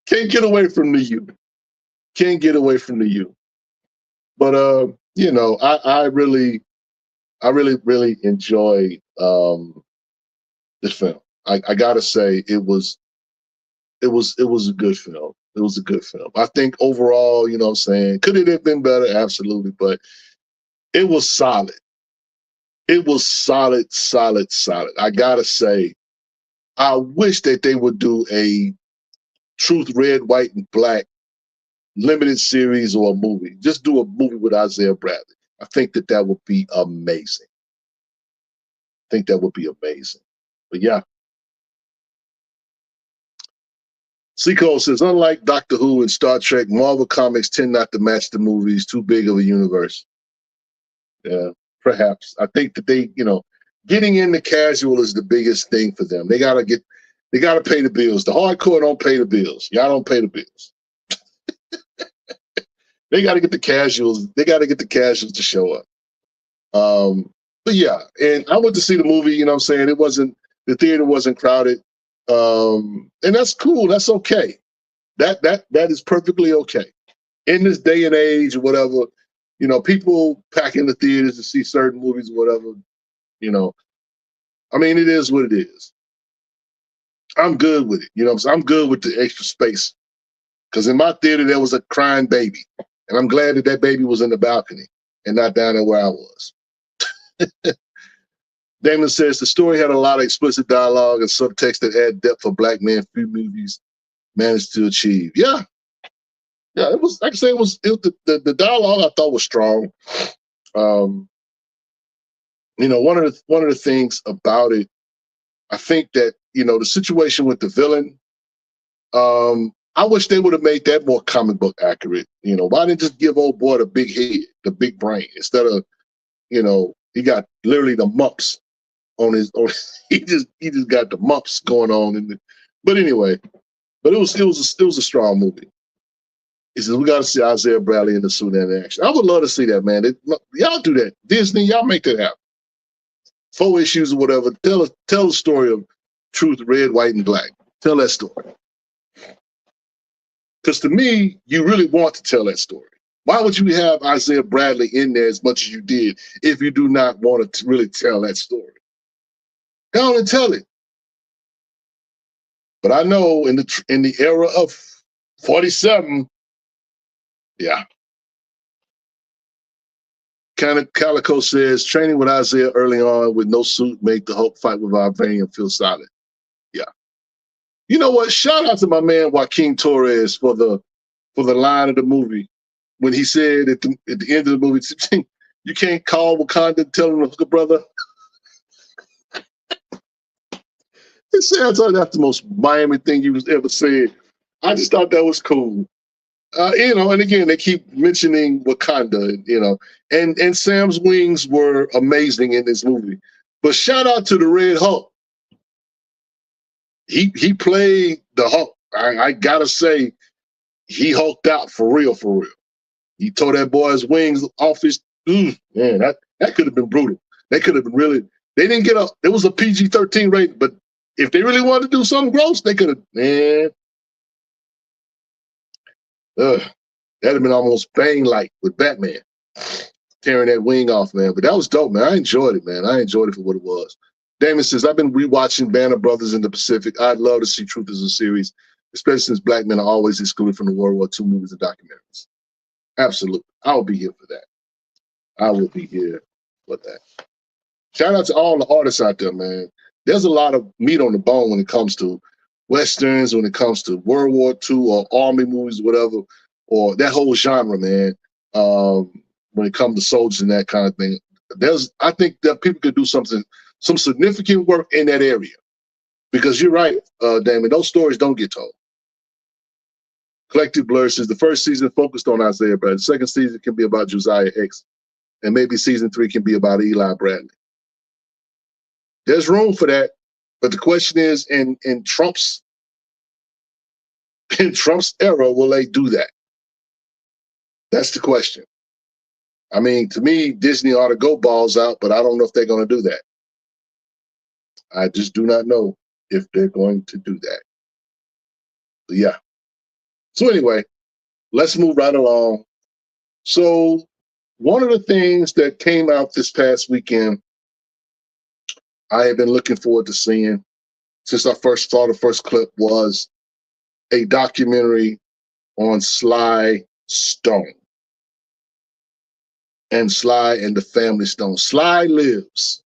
Can't get away from the you. Can't get away from the you. But I really enjoyed this film. I gotta say it was a good film. It was a good film. I think overall, you know what I'm saying, could it have been better? Absolutely, but it was solid. It was solid. I gotta say, I wish that they would do a Truth, Red, White, and Black limited series or a movie. Just do a movie with Isaiah Bradley. I think that would be amazing. But yeah. Seco says, unlike Doctor Who and Star Trek, Marvel comics tend not to match the movies. Too big of a universe. Yeah, perhaps. I think that they, getting into casual is the biggest thing for them. They gotta pay the bills. The hardcore don't pay the bills. Y'all don't pay the bills. They got to get the casuals. They got to get the casuals to show up. But yeah, and I went to see the movie. You know what I'm saying? The theater wasn't crowded, and that's cool. That's okay. That is perfectly okay. In this day and age, or whatever, people pack in the theaters to see certain movies, or whatever. I mean, it is what it is. I'm good with it. I'm good with the extra space, because in my theater there was a crying baby. And I'm glad that baby was in the balcony and not down there where I was. Damon says the story had a lot of explicit dialogue and subtext that add depth for black men few movies managed to achieve. Yeah, it was, like I say, the dialogue I thought was strong. One of the things about it, I think that the situation with the villain. I wish they would have made that more comic book accurate. Why didn't just give old boy the big head, the big brain, instead of, he got literally the mumps on his. He just got the mumps going on. But anyway, it was a strong movie. He says we got to see Isaiah Bradley in the suit and in action. I would love to see that, man. Y'all do that, Disney. Y'all make that happen. 4 issues or whatever. Tell the story of Truth, Red, White, and Black. Tell that story. Because to me, you really want to tell that story. Why would you have Isaiah Bradley in there as much as you did if you do not want to really tell that story? Go on and tell it. But I know in the era of 47, yeah. Calico says, training with Isaiah early on with no suit made the Hulk fight with Vibranium feel solid. Yeah. You know what? Shout out to my man Joaquin Torres for the line of the movie when he said at the end of the movie, "You can't call Wakanda and tell him to hook a brother." They say I thought that's the most Miami thing you was ever said. I just thought that was cool. And again, they keep mentioning Wakanda, and Sam's wings were amazing in this movie. But shout out to the Red Hulk. He played the Hulk. I gotta say, he hulked out for real, for real. He tore that boy's wings off his. Man, that could have been brutal. They could have been really. They didn't get it was a PG-13 rating, but if they really wanted to do something gross, they could have. Man, that'd have been almost Bane-like with Batman tearing that wing off, man. But that was dope, man. I enjoyed it, man. I enjoyed it for what it was. Damon says, I've been rewatching Band of Brothers in the Pacific. I'd love to see Truth as a series, especially since black men are always excluded from the World War II movies and documentaries. Absolutely. I'll be here for that. I will be here for that. Shout out to all the artists out there, man. There's a lot of meat on the bone when it comes to Westerns, when it comes to World War II or Army movies, whatever, or that whole genre, man. When it comes to soldiers and that kind of thing. I think that people could do some significant work in that area. Because you're right, Damon, those stories don't get told. Collective Blur says the first season focused on Isaiah Bradley. The second season can be about Josiah X. And maybe season 3 can be about Eli Bradley. There's room for that. But the question is, in Trump's era, will they do that? That's the question. I mean, to me, Disney ought to go balls out, but I don't know if they're going to do that. I just do not know if they're going to do that. But yeah. So anyway, let's move right along. So one of the things that came out this past weekend, I have been looking forward to seeing since I first saw the first clip, was a documentary on Sly Stone. And Sly and the Family Stone. Sly Lives,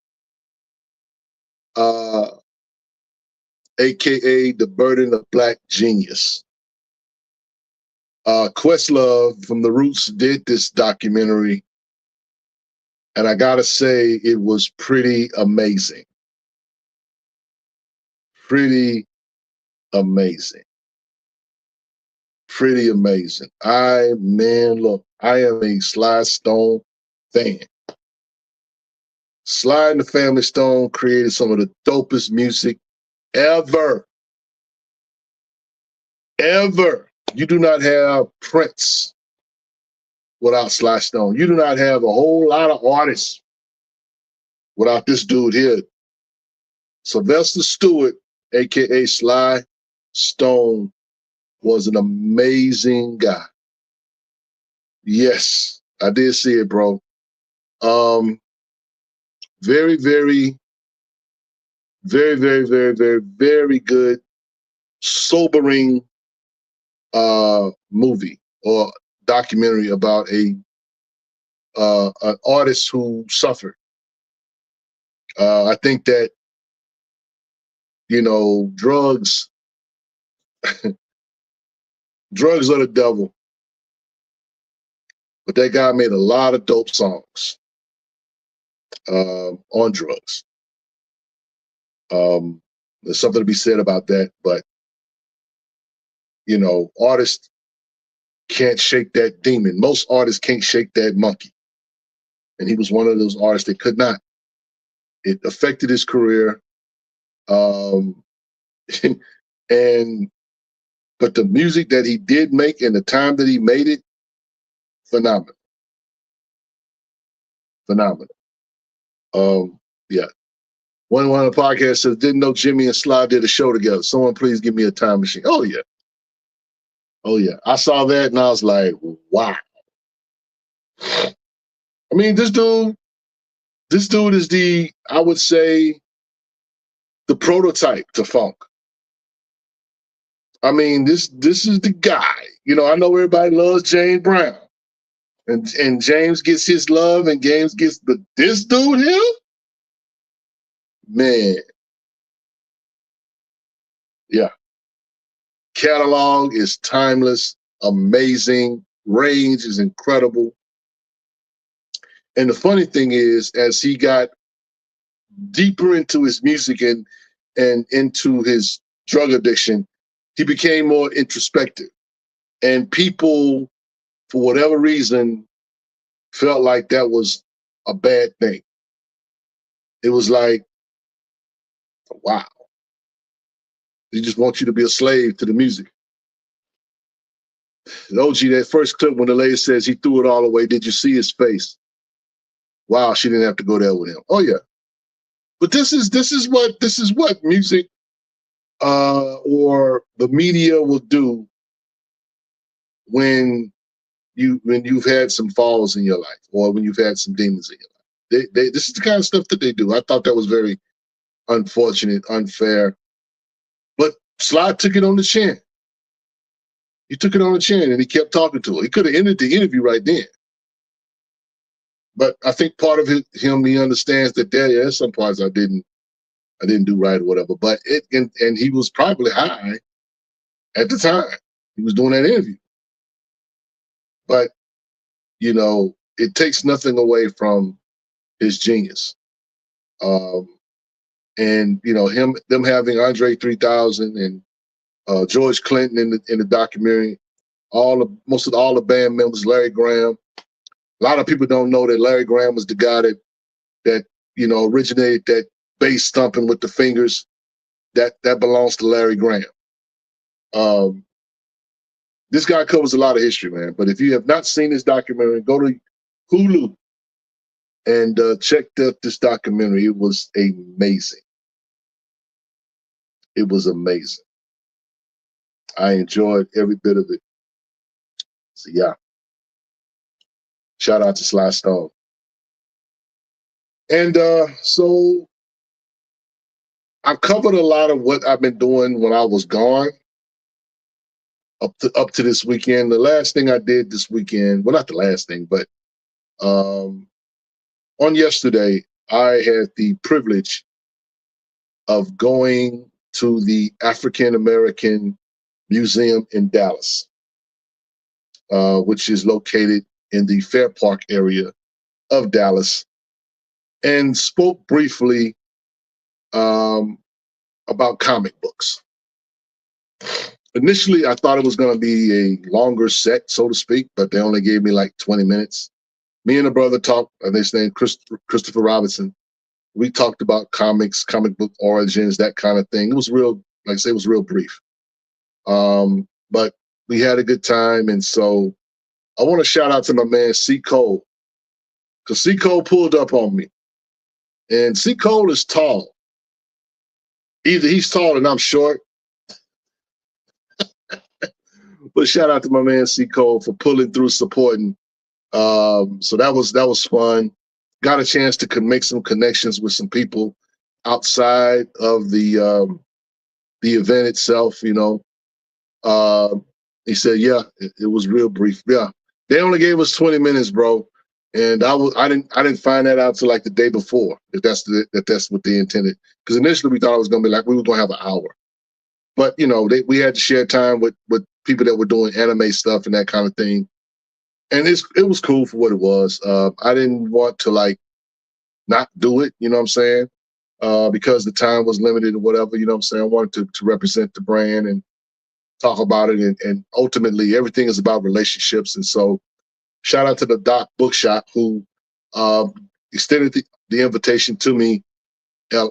aka The Burden of Black Genius. Questlove from The Roots did this documentary, and I gotta say it was pretty amazing. Pretty amazing. Pretty amazing. Look, I am a Sly Stone fan. Sly and the Family Stone created some of the dopest music ever. Ever. You do not have Prince without Sly Stone. You do not have a whole lot of artists without this dude here. Sylvester Stewart, aka Sly Stone, was an amazing guy. Yes, I did see it, bro. Very, very, very, very, very, very, very good, sobering movie or documentary about an artist who suffered. I think that, drugs drugs are the devil. But that guy made a lot of dope songs on drugs. There's something to be said about that, but artists can't shake that demon. Most artists can't shake that monkey. And he was one of those artists that could not. It affected his career. But the music that he did make and the time that he made it, phenomenal. Phenomenal. Yeah. One of the podcasts says, didn't know Jimmy and Sly did a show together. Someone please give me a time machine. Oh, yeah. Oh, yeah. I saw that and I was like, wow. I mean, this dude is I would say, the prototype to funk. I mean, this is the guy. I know everybody loves James Brown. And James gets his love and James gets this dude here? Man. Yeah. Catalog is timeless, amazing, range is incredible. And the funny thing is, as he got deeper into his music and and into his drug addiction, he became more introspective. And people, for whatever reason, felt like that was a bad thing. It was like, wow. They just want you to be a slave to the music. And OG, that first clip when the lady says he threw it all away, did you see his face? Wow, she didn't have to go there with him. Oh yeah. But this is what music or the media will do when you've had some falls in your life or when you've had some demons in your life. This is the kind of stuff that they do. I thought that was very unfortunate, unfair. But Sly took it on the chin. He took it on the chin and he kept talking to her. He could have ended the interview right then. But I think part of him, he understands that there's some parts I didn't do right or whatever. But and he was probably high at the time. He was doing that interview. But, you know, it takes nothing away from his genius. And, you know, them having Andre 3000 and George Clinton in the documentary, most of all the band members, Larry Graham. A lot of people don't know that Larry Graham was the guy that you know, originated that bass stomping with the fingers. That belongs to Larry Graham. This guy covers a lot of history, man. But if you have not seen this documentary, go to Hulu and check this documentary. It was amazing. It was amazing. I enjoyed every bit of it. So yeah. Shout out to Sly Stone. And so I covered a lot of what I've been doing when I was gone up to this weekend. The last thing I did this weekend, well, not the last thing, but on yesterday, I had the privilege of going to the African American Museum in Dallas, which is located in the Fair Park area of Dallas, and spoke briefly about comic books. Initially, I thought it was going to be a longer set, so to speak, but they only gave me like 20 minutes. Me and a brother talked, his name Christopher Robinson. We talked about comics, comic book origins, that kind of thing. It was real, like I say, it was real brief. But we had a good time, and so I want to shout out to my man C. Cole, because C. Cole pulled up on me. And C. Cole is tall. Either he's tall and I'm short. But shout out to my man C. Cole for pulling through, supporting. So that was fun. Got a chance to make some connections with some people outside of the event itself. You know, he said, "Yeah, it was real brief. Yeah, they only gave us 20 minutes, bro." And I didn't find that out till like the day before, if that's what they intended. Because initially we thought it was gonna be like we were gonna have an hour, but you know we had to share time with people that were doing anime stuff and that kind of thing, and it was cool for what it was. I didn't want to like not do it, you know what I'm saying, because the time was limited or whatever, you know what I'm saying. I wanted to represent the brand and talk about it, and ultimately everything is about relationships, and so. Shout out to the Doc Bookshop who extended the invitation to me,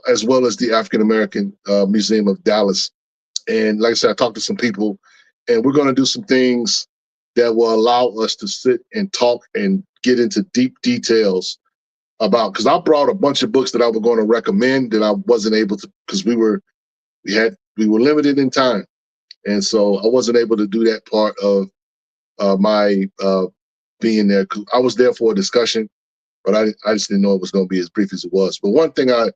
as well as the African American Museum of Dallas. And like I said, I talked to some people, and we're going to do some things that will allow us to sit and talk and get into deep details about. Because I brought a bunch of books that I was going to recommend that I wasn't able to, because we were limited in time, and so I wasn't able to do that part of my. Being there, because I was there for a discussion, but I just didn't know it was going to be as brief as it was. But one thing I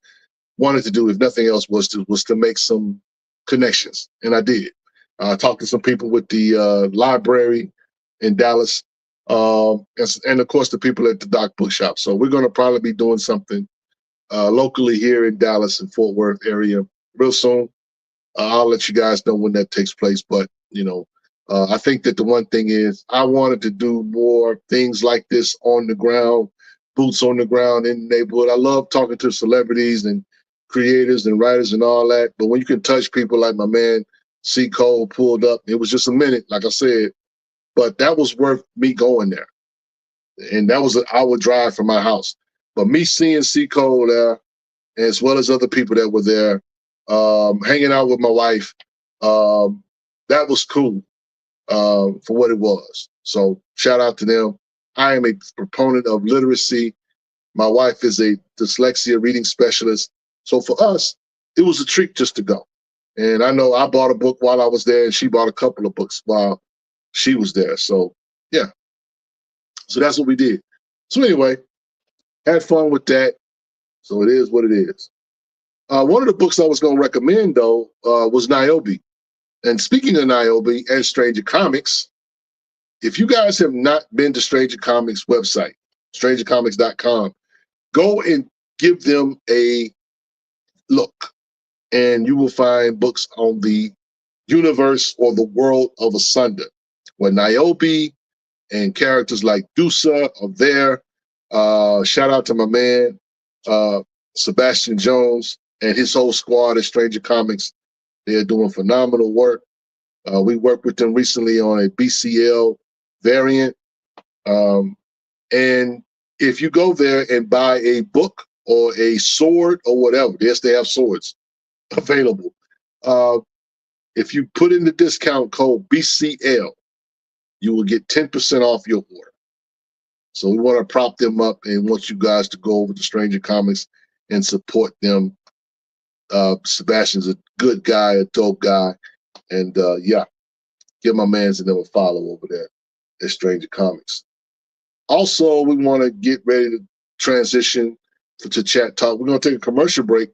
wanted to do, if nothing else, was to make some connections, and I did. I talked to some people with the library in Dallas, and of course the people at the Doc Bookshop. So we're going to probably be doing something locally here in Dallas and Fort Worth area real soon. I'll let you guys know when that takes place, but you know. I think that the one thing is I wanted to do more things like this on the ground, boots on the ground in the neighborhood. I love talking to celebrities and creators and writers and all that. But when you can touch people like my man C. Cole pulled up, it was just a minute, like I said, but that was worth me going there. And that was an hour drive from my house. But me seeing C. Cole there, as well as other people that were there, hanging out with my wife, that was cool for what it was. So shout out to them. I am a proponent of literacy. My wife is a dyslexia reading specialist. So for us, it was a treat just to go. And I know I bought a book while I was there, and she bought a couple of books while she was there. So yeah. So that's what we did. So anyway, had fun with that. So it is what it is. One of the books I was going to recommend, though, was Niobe. And speaking of Niobe and Stranger Comics, if you guys have not been to Stranger Comics website, strangercomics.com, go and give them a look, and you will find books on the universe or the world of Asunder, where Niobe and characters like Dusa are there. Shout out to my man, Sebastian Jones, and his whole squad at Stranger Comics. They're doing phenomenal work. We worked with them recently on a BCL variant. And if you go there and buy a book or a sword or whatever, yes, they have swords available. If you put in the discount code BCL, you will get 10% off your order. So we want to prop them up and want you guys to go over to Stranger Comics and support them. Sebastian's a good guy, a dope guy. And yeah, give my mans and them a follow over there at Stranger Comics. Also, we want to get ready to transition to Chat Talk. We're going to take a commercial break.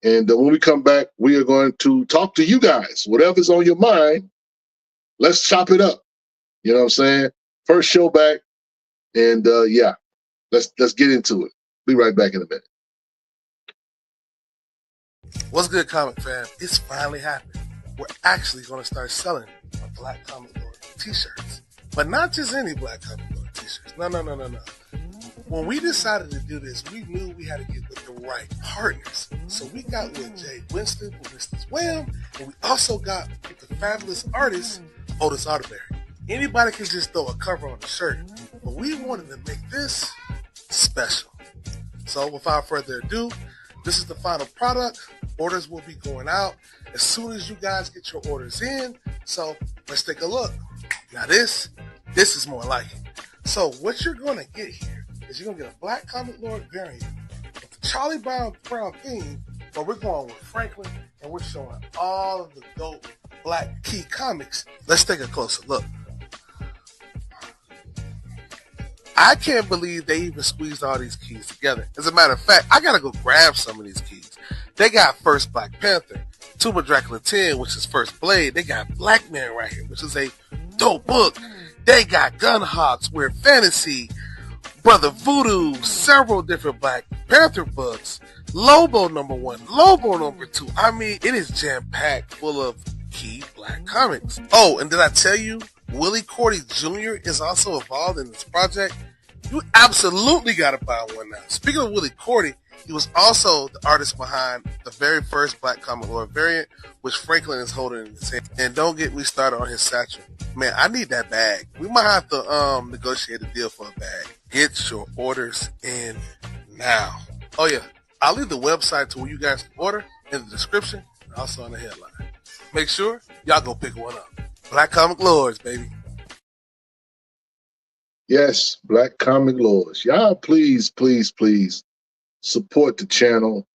And when we come back, we are going to talk to you guys. Whatever's on your mind, let's chop it up. You know what I'm saying? First show back. And yeah, let's get into it. Be right back in a minute. What's good, comic fan? It's finally happening. We're actually going to start selling our Black Comic Lord t-shirts. But not just any Black Comic Lord t-shirts. No. When we decided to do this, we knew we had to get with the right partners. So we got with Jay Winston with Mr. Wham, and we also got with the fabulous artist, Otis Arterberry. Anybody can just throw a cover on the shirt, but we wanted to make this special. So without further ado, this is the final product. Orders will be going out as soon as you guys get your orders in. So let's take a look. Now this is more like it. So what you're going to get here is you're going to get a Black Comic Lord variant with the Charlie Brown theme, but we're going with Franklin, and we're showing all of the dope Black key comics. Let's take a closer look. I can't believe they even squeezed all these keys together. As a matter of fact, I gotta go grab some of these keys. They got First Black Panther, Tomb of Dracula 10, which is First Blade. They got Black Man right here, which is a dope book. They got Gunhawks, Weird Fantasy, Brother Voodoo, several different Black Panther books, Lobo #1, Lobo #2. I mean, it is jam-packed full of key Black comics. Oh, and did I tell you, Willie Cordy Jr. is also involved in this project? You absolutely got to buy one now. Speaking of Willie Cordy, he was also the artist behind the very first Black Comic Lord variant, which Franklin is holding in his hand. And don't get me started on his satchel. Man, I need that bag. We might have to negotiate a deal for a bag. Get your orders in now. Oh yeah, I'll leave the website to where you guys can order in the description and also in the headline. Make sure y'all go pick one up. Black Comic Lords, baby. Yes, Black Comic Lords. Y'all, please support the channel.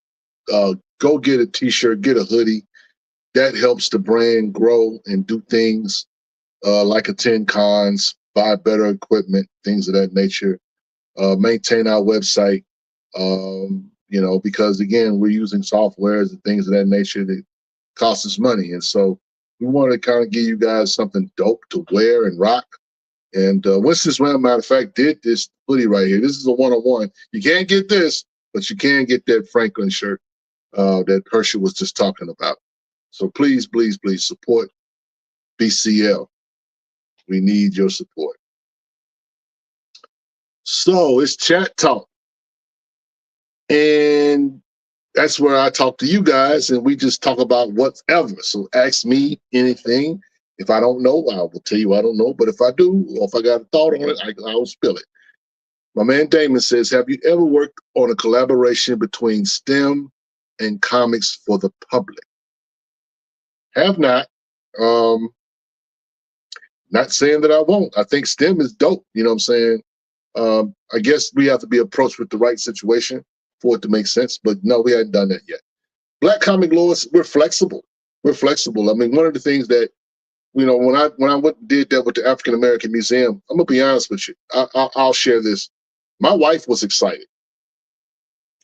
Go get a t-shirt, get a hoodie. That helps the brand grow and do things like attend cons, buy better equipment, things of that nature. Maintain our website, because again, we're using softwares and things of that nature that cost us money. And so we want to kind of give you guys something dope to wear and rock. And Winston's Wham, matter of fact, did this hoodie right here. This is a one-on-one. You can't get this, but you can get that Franklin shirt that Herschel was just talking about. So please support BCL. We need your support. So it's Chat Talk. And that's where I talk to you guys, and we just talk about whatever. So ask me anything. If I don't know, I will tell you I don't know. But if I do, or if I got a thought on it, I will spill it. My man Damon says, have you ever worked on a collaboration between STEM and comics for the public? Have not. Not saying that I won't. I think STEM is dope. You know what I'm saying? I guess we have to be approached with the right situation for it to make sense. But no, we hadn't done that yet. Black comic lords, we're flexible. We're flexible. I mean, one of the things that, you know, when I went and did that with the African American Museum, I'm gonna be honest with you. I'll share this. My wife was excited.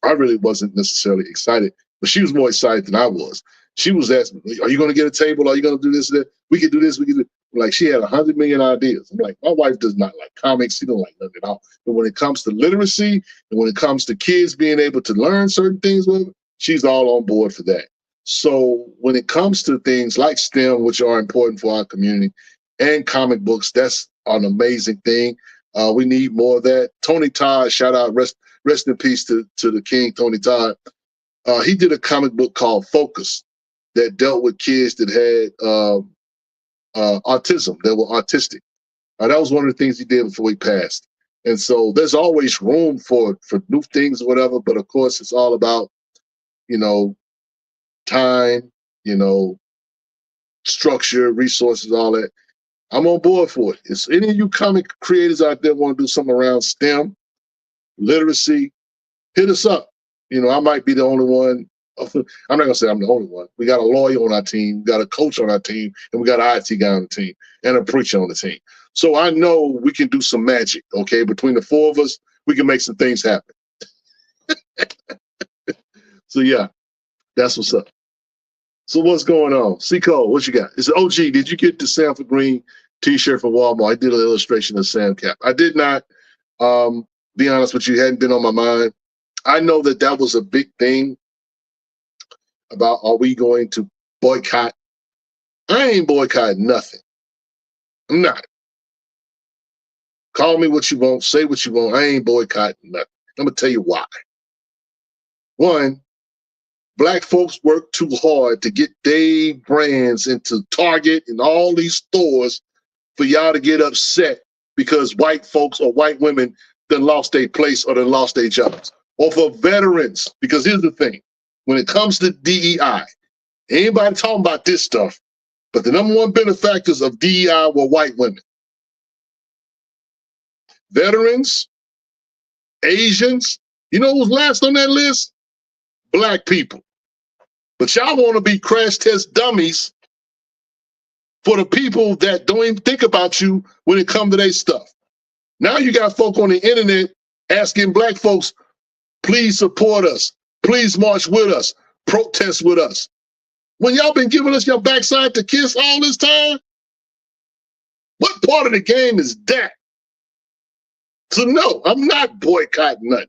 I really wasn't necessarily excited, but she was more excited than I was. She was asking, "Are you gonna get a table? Are you gonna do this? That we could do this. We could do." Like she had 100 million ideas. I'm like, my wife does not like comics. She don't like nothing at all. But when it comes to literacy and when it comes to kids being able to learn certain things with her, she's all on board for that. So when it comes to things like STEM, which are important for our community, and comic books, that's an amazing thing. We need more of that. Tony Todd, shout out, rest in peace to the king, Tony Todd. He did a comic book called Focus that dealt with kids that had autism, that were autistic. That was one of the things he did before he passed. And so there's always room for new things or whatever, but of course it's all about, you know, time, you know, structure, resources, all that. I'm on board for it. If any of you comic creators out there want to do something around STEM, literacy, hit us up. You know, I might be the only one. I'm not gonna say I'm the only one. We got a lawyer on our team, we got a coach on our team, and we got an IT guy on the team, and a preacher on the team. So I know we can do some magic, okay? Between the four of us, we can make some things happen. So yeah, that's what's up. So what's going on? C-Cole, what you got? It's OG, did you get the Sanford Green t-shirt from Walmart? I did an illustration of Sam Cap. I did not, be honest with you, hadn't been on my mind. I know that that was a big thing about, are we going to boycott? I ain't boycotting nothing. I'm not. Call me what you want, say what you want. I ain't boycotting nothing. I'm gonna tell you why. One, Black folks work too hard to get their brands into Target and all these stores for y'all to get upset because white folks or white women done lost their place or done lost their jobs. Or for veterans, because here's the thing. When it comes to DEI, anybody talking about this stuff, but the number one benefactors of DEI were white women. Veterans, Asians, you know who's last on that list? Black people. But y'all want to be crash test dummies for the people that don't even think about you when it comes to their stuff. Now you got folk on the internet asking Black folks, please support us. Please march with us. Protest with us. When y'all been giving us your backside to kiss all this time? What part of the game is that? So no, I'm not boycotting nothing.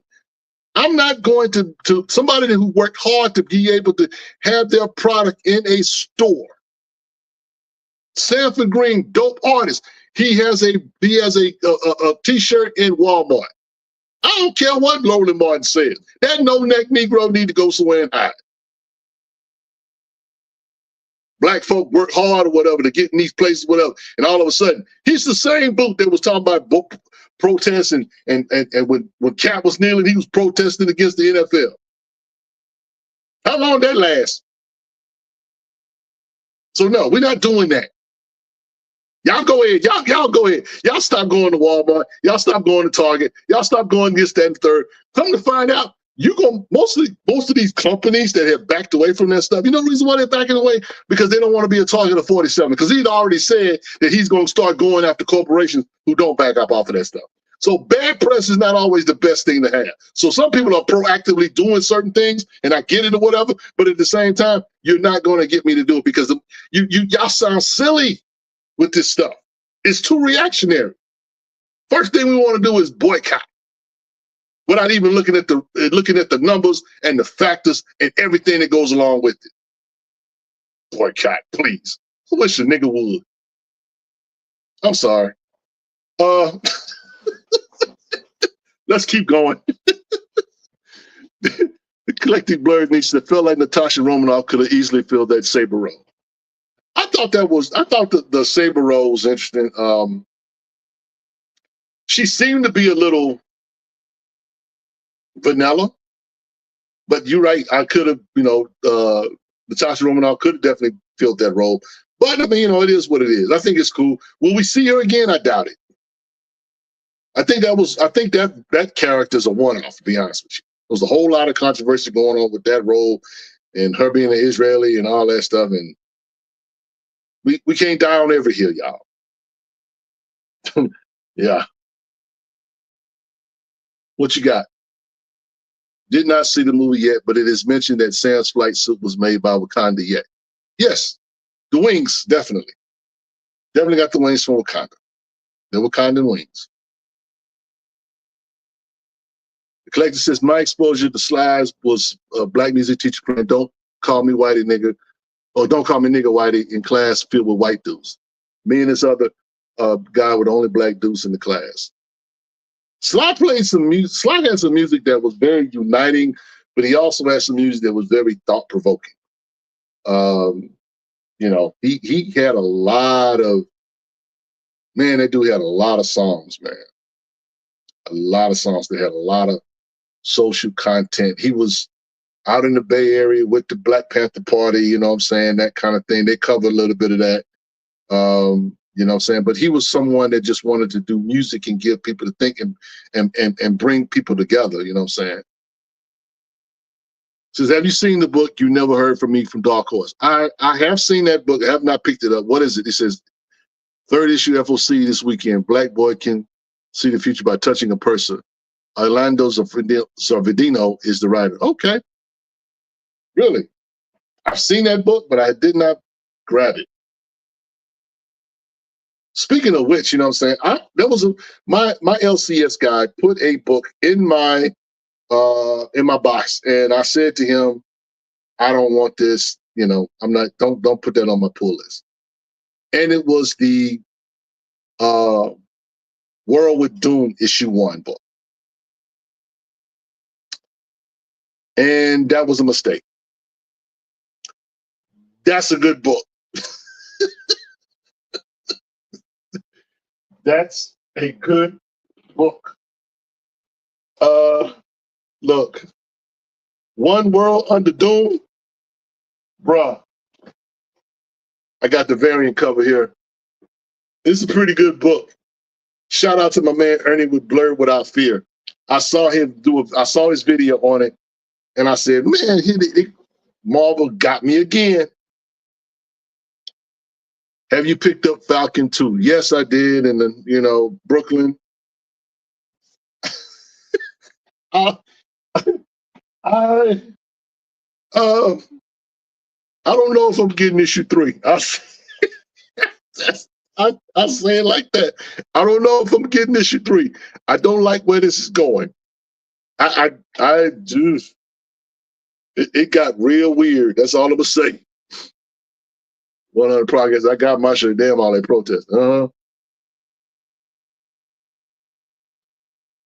I'm not going to somebody who worked hard to be able to have their product in a store. Sanford Green, dope artist. He has a t-shirt in Walmart. I don't care what Roland Martin says. That no-neck Negro need to go somewhere and hide. Black folk work hard or whatever to get in these places, whatever. And all of a sudden, he's the same boot that was talking about protests and when Cap was kneeling, he was protesting against the NFL. How long that last? So no, we're not doing that. Y'all go ahead. Y'all go ahead. Y'all stop going to Walmart. Y'all stop going to Target. Y'all stop going this, that, and third. Come to find out, most of these companies that have backed away from that stuff, you know the reason why they're backing away? Because they don't want to be a target of 47. Because he'd already said that he's going to start going after corporations who don't back up off of that stuff. So bad press is not always the best thing to have. So some people are proactively doing certain things, and I get it or whatever, but at the same time, you're not going to get me to do it because y'all sound silly with this stuff. It's too reactionary. First thing we want to do is boycott without even looking at the numbers and the factors and everything that goes along with it. Boycott, please. I wish a nigga would. I'm sorry. Let's keep going. The Collective Blurred Niche that felt like Natasha Romanoff could have easily filled that saber role. I thought the saber role was interesting. She seemed to be a little vanilla, but you're right. I could have, Natasha Romanoff could have definitely filled that role. But I mean, it is what it is. I think it's cool. Will we see her again? I doubt it. I think that character's a one-off, to be honest with you. There was a whole lot of controversy going on with that role and her being an Israeli and all that stuff. And we can't die on every hill, y'all. Yeah. What you got? Did not see the movie yet, but it is mentioned that Sam's flight suit was made by Wakanda yet. Yes, the wings, definitely. Definitely got the wings from Wakanda. The Wakandan wings. The collector says, my exposure to Slides was a black music teacher playing Don't Call Me Whitey Nigga, or Don't Call Me Nigga Whitey in class filled with white dudes. Me and this other guy were the only black dudes in the class. Sly played some music. Sly had some music that was very uniting, but he also had some music that was very thought-provoking. He had a lot of, man, that dude had a lot of songs, man. A lot of songs that had a lot of social content. He was out in the Bay Area with the Black Panther Party, you know what I'm saying, that kind of thing. They covered a little bit of that. You know what I'm saying? But he was someone that just wanted to do music and give people to think and bring people together, you know what I'm saying? Says, have you seen the book You Never Heard From Me from Dark Horse? I have seen that book. I have not picked it up. What is it? It says, 3rd issue FOC this weekend. Black boy can see the future by touching a person. Orlando Sorvidino is the writer. Okay. Really? I've seen that book, but I did not grab it. Speaking of which, you know what I'm saying? My LCS guy put a book in my box, and I said to him, I don't want this, don't put that on my pull list. And it was the World with Doom issue 1 book. And that was a mistake. That's a good book. That's a good book. Look, One World Under Doom, bruh. I got the variant cover here. This is a pretty good book. Shout out to my man Ernie with Blurred Without Fear. I saw his video on it, and I said, man, Marvel got me again. Have you picked up Falcon 2? Yes, I did. And then, Brooklyn. I don't know if I'm getting issue 3. I say it like that. I don't know if I'm getting issue 3. I don't like where this is going. I just, it got real weird. That's all I'm gonna say. One of the progress, I got my shirt. Damn, all they protest. The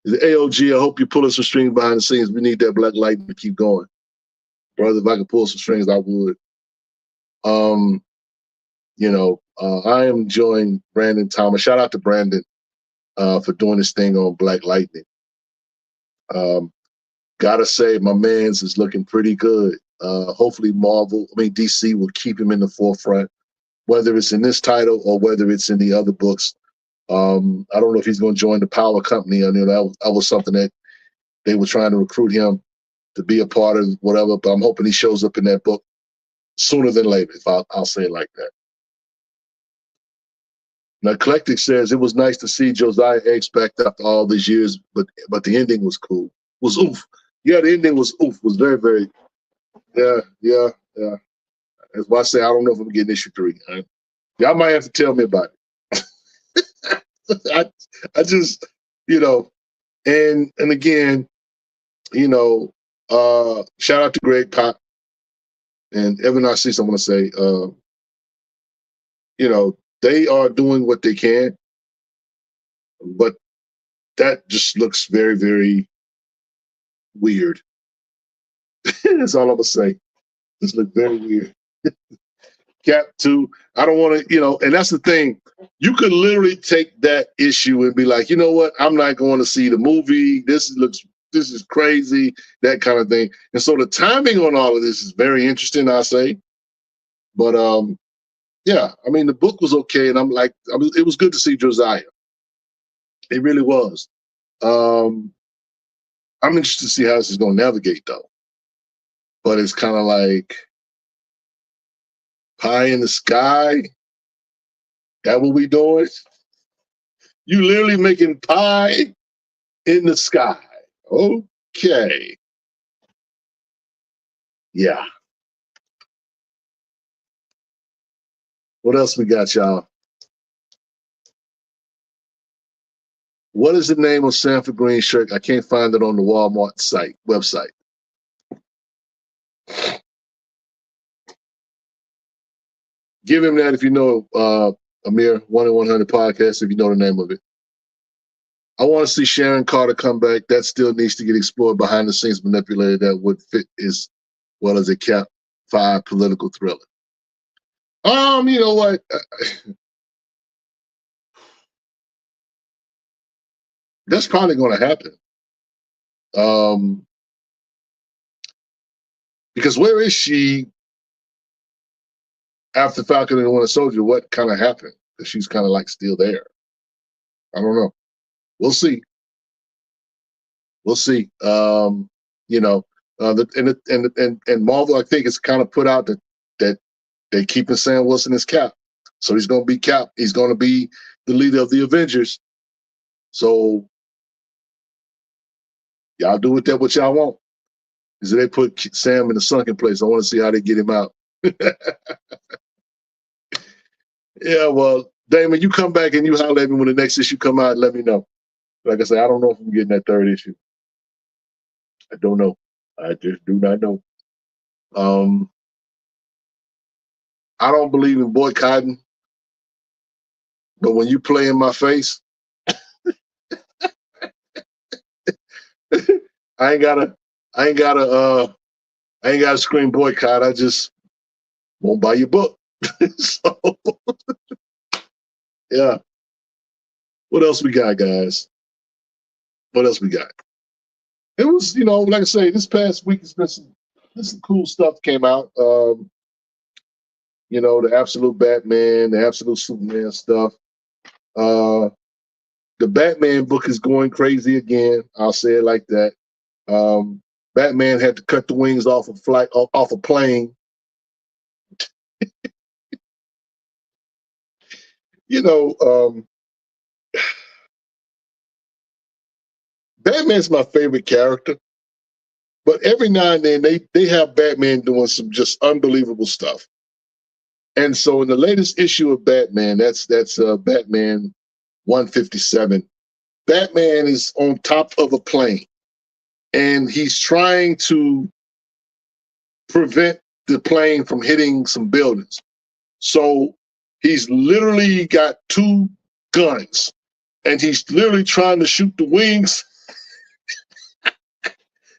AOG, I hope you pull us some strings behind the scenes. We need that black light to keep going. Brother, if I could pull some strings, I would. I am enjoying Brandon Thomas. Shout out to Brandon for doing this thing on Black Lightning. Gotta say, my man's is looking pretty good. Hopefully DC will keep him in the forefront, whether it's in this title or whether it's in the other books. I don't know if he's going to join the Power Company. I know that was something that they were trying to recruit him to be a part of, whatever, but I'm hoping he shows up in that book sooner than later, if I'll say it like that. Now, Eclectic says, it was nice to see Josiah X back after all these years, but the ending was cool. Was oof. Yeah, the ending was oof. Was very, very, yeah. That's why I say I don't know if I'm getting issue 3. Right? Y'all might have to tell me about it. I just, and again, shout out to Greg Pop and Evan Narcisse. I want to say, they are doing what they can, but that just looks very, very weird. That's all I'm gonna say. This look very weird. Cap 2. I don't want to, and that's the thing. You could literally take that issue and be like, you know what? I'm not going to see the movie. This is crazy, that kind of thing. And so the timing on all of this is very interesting, I say. But yeah, I mean, the book was okay, and it was good to see Josiah. It really was. I'm interested to see how this is going to navigate, though. But it's kind of like pie in the sky. That what we doing? You literally making pie in the sky. Okay. Yeah. What else we got, y'all? What is the name of Sanford Green shirt? I can't find it on the Walmart website. Give him that if you know Amir, 1 in 100 podcast, if you know the name of it. I want to see Sharon Carter come back. That still needs to get explored behind the scenes manipulated that would fit as well as a Cap 5 political thriller. You know what? That's probably going to happen. Because where is she after Falcon and the Winter Soldier? What kind of happened? Because she's kind of like still there. I don't know. We'll see. We'll see. And Marvel, I think, is kind of put out that they're keeping Sam Wilson as Cap. So he's going to be Cap. He's going to be the leader of the Avengers. So y'all do with that what y'all want. Because they put Sam in the sunken place. I want to see how they get him out. Yeah, well, Damon, you come back and you holler at me when the next issue come out and let me know. Like I said, I don't know if I'm getting that third issue. I don't know. I just do not know. I don't believe in boycotting, but when you play in my face, I ain't gotta scream boycott. I just won't buy your book. So yeah. What else we got, guys? What else we got? It was, like I say, this past week has been some cool stuff came out. The Absolute Batman, the Absolute Superman stuff. The Batman book is going crazy again. I'll say it like that. Batman had to cut the wings off a plane. Batman's my favorite character, but every now and then they have Batman doing some just unbelievable stuff. And so in the latest issue of Batman, that's Batman 157, Batman is on top of a plane and he's trying to prevent the plane from hitting some buildings. So he's literally got 2 guns and he's literally trying to shoot the wings.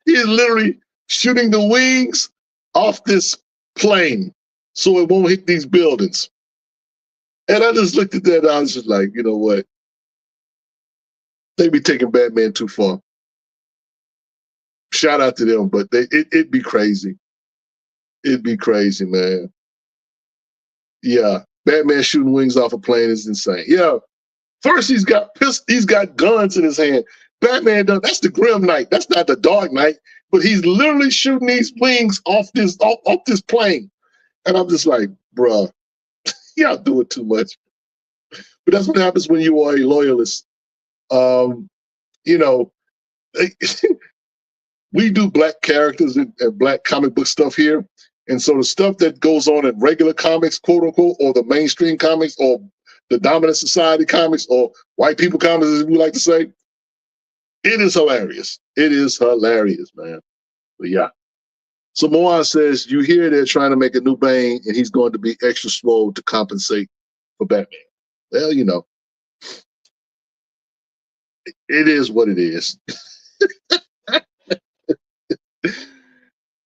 He's literally shooting the wings off this plane so it won't hit these buildings. And I just looked at that and I was just like, you know what? They be taking Batman too far. Shout out to them, but it'd be crazy. It'd be crazy, man. Yeah, Batman shooting wings off a plane is insane. Yeah, first he's got guns in his hand. Batman does. That's the Grim Knight. That's not the Dark Knight. But he's literally shooting these wings off this plane, and I'm just like, bruh, y'all do it too much. But that's what happens when you are a loyalist. We do black characters and black comic book stuff here. And so the stuff that goes on in regular comics, quote unquote, or the mainstream comics, or the dominant society comics, or white people comics, as we like to say, it is hilarious. It is hilarious, man. But yeah. So Moan says, you hear they're trying to make a new Bane, and he's going to be extra slow to compensate for Batman. Well, it is what it is.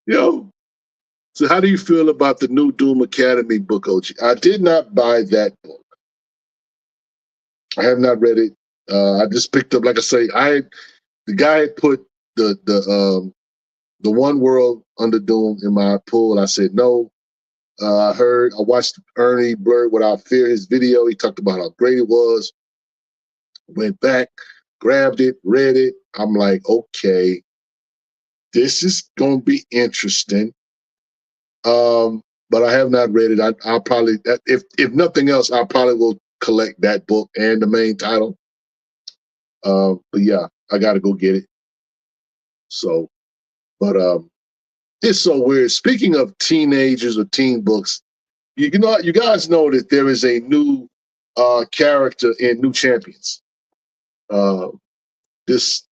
Yo, so how do you feel about the new Doom Academy book, OG? I did not buy that book. I have not read it. I just picked up, like I say, the guy had put the One World Under Doom in my pool. I said no. I watched Ernie Blurred Without Fear, his video. He talked about how great it was. Went back, grabbed it, read it. I'm like, okay, this is gonna be interesting. But I have not read it. I'll probably, if nothing else, I probably will collect that book and the main title. But yeah, I got to go get it. So, but it's so weird. Speaking of teenagers or teen books, you guys know that there is a new character in New Champions. This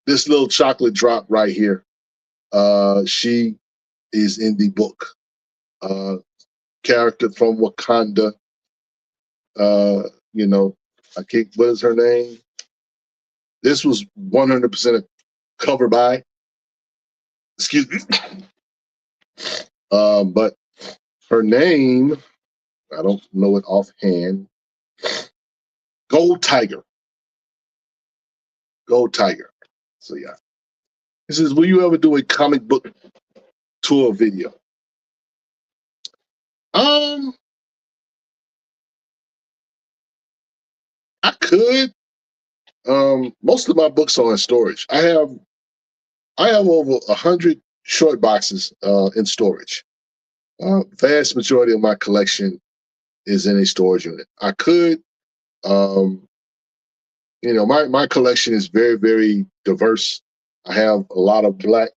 little chocolate drop right here. She is in the book. Character from Wakanda. I can't. What is her name? This was 100% cover by. Excuse me. But her name, I don't know it offhand. Gold Tiger. Gold Tiger. So yeah. He says, will you ever do a comic book tour video? I could. Most of my books are in storage. I have over 100 short boxes in storage. Vast majority of my collection is in a storage unit. I could, my collection is very, very diverse. I have a lot of Black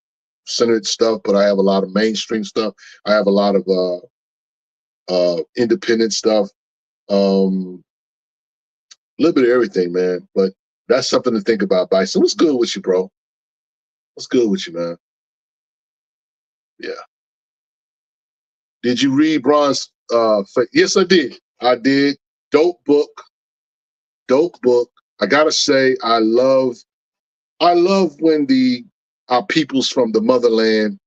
centered stuff, but I have a lot of mainstream stuff. I have a lot of independent stuff. A little bit of everything, man. But that's something to think about, Bison. What's good with you, bro? What's good with you, man? Yeah. Did you read Bron's? Yes, I did. I did. Dope book. Dope book. I gotta say, I love when our peoples from the motherland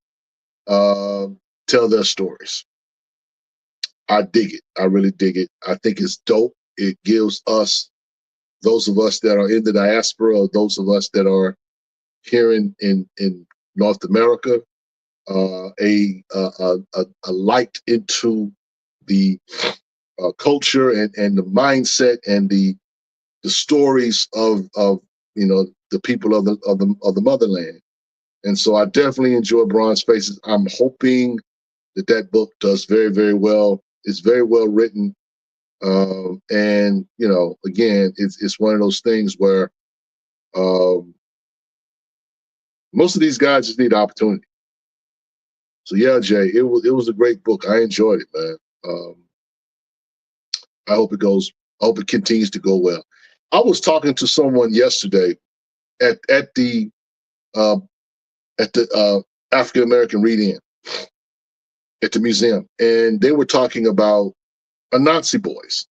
tell their stories. I dig it. I really dig it. I think it's dope. It gives us, those of us that are in the diaspora, or those of us that are here in North America, a light into the culture and the mindset and the stories of the people of the motherland. And so I definitely enjoy Bronze Faces. I'm hoping that book does very, very well. It's very well written. And again, it's one of those things where most of these guys just need opportunity. So yeah, Jay, it was a great book. I enjoyed it, man. I hope it continues to go well. I was talking to someone yesterday at the African American Read-In at the museum, and they were talking about Anansi boys.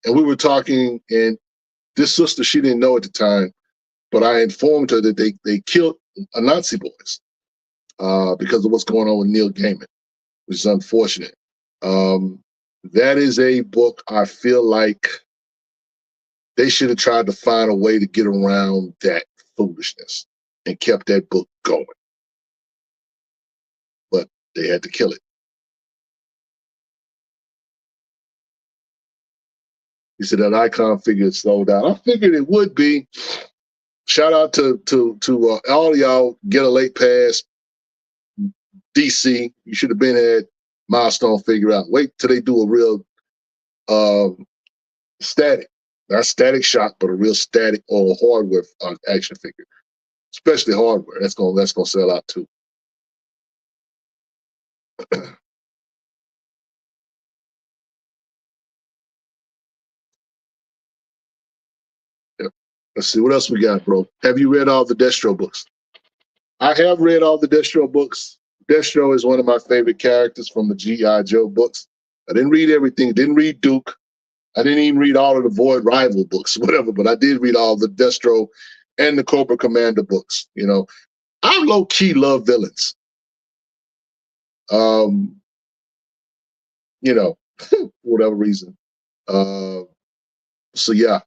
And we were talking, and this sister, she didn't know at the time, but I informed her that they killed Anansi boys because of what's going on with Neil Gaiman, which is unfortunate. That is a book I feel like they should have tried to find a way to get around that foolishness and kept that book going. But they had to kill it. He said that icon figure slowed down. I figured it would be. Shout out to all of y'all. Get a late pass. DC, you should have been at Milestone figure out. Wait till they do a real static, not static shock, but a real static or hardware action figure, especially hardware. That's gonna sell out too. Yep. Let's see what else we got, bro. Have you read all the Destro books? I have read all the Destro books. Destro is one of my favorite characters from the G.I. Joe books. I didn't read everything. Didn't read Duke. I didn't even read all of the Void Rival books, whatever, but I did read all the Destro and the Cobra Commander books. I low-key love villains. You know, for whatever reason. So yeah,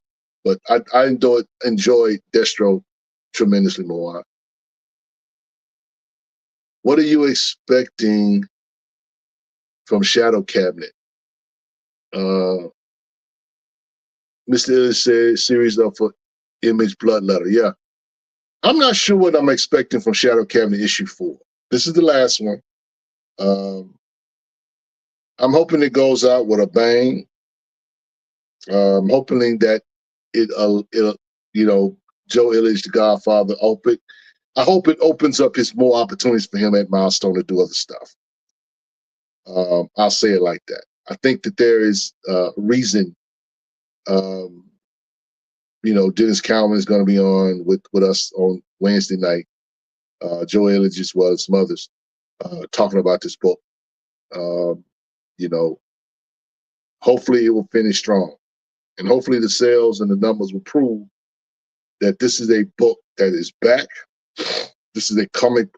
but I enjoyed Destro tremendously more. What are you expecting from Shadow Cabinet? Mr. Illich said series up for Image Bloodletter. Yeah. I'm not sure what I'm expecting from Shadow Cabinet issue 4. This is the last one. I'm hoping it goes out with a bang. I'm hoping that it'll, you know, Joe Illich, the Godfather, I hope it opens up his more opportunities for him at Milestone to do other stuff. I'll say it like that. I think that there is reason. You know, Dennis Cowman is going to be on with us on Wednesday night. Joe Illich as well as some others talking about this book. You know, hopefully it will finish strong, and hopefully the sales and the numbers will prove that this is a book that is back. This is a comic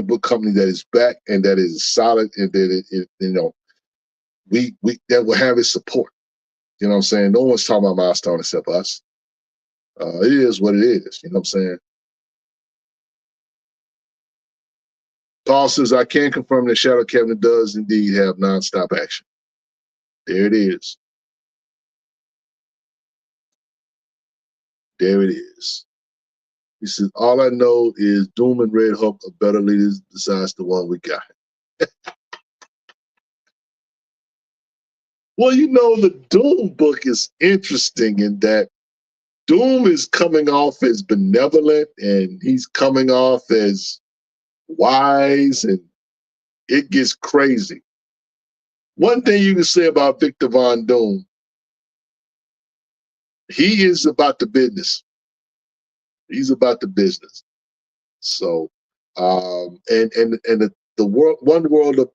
book company that is back and that is solid, and that it you know, we that will have its support. You know what I'm saying? No one's talking about Milestone except us. It is what it is. You know what I'm saying? Paul says, I can confirm that Shadow Cabinet does indeed have nonstop action. There it is. There it is. He says, all I know is Doom and Red Hulk are better leaders besides the one we got. Well, you know, the Doom book is interesting in that Doom is coming off as benevolent and he's coming off as wise, and it gets crazy. One thing you can say about Victor Von Doom, he is about the business. He's about the business. So, and the world, one world of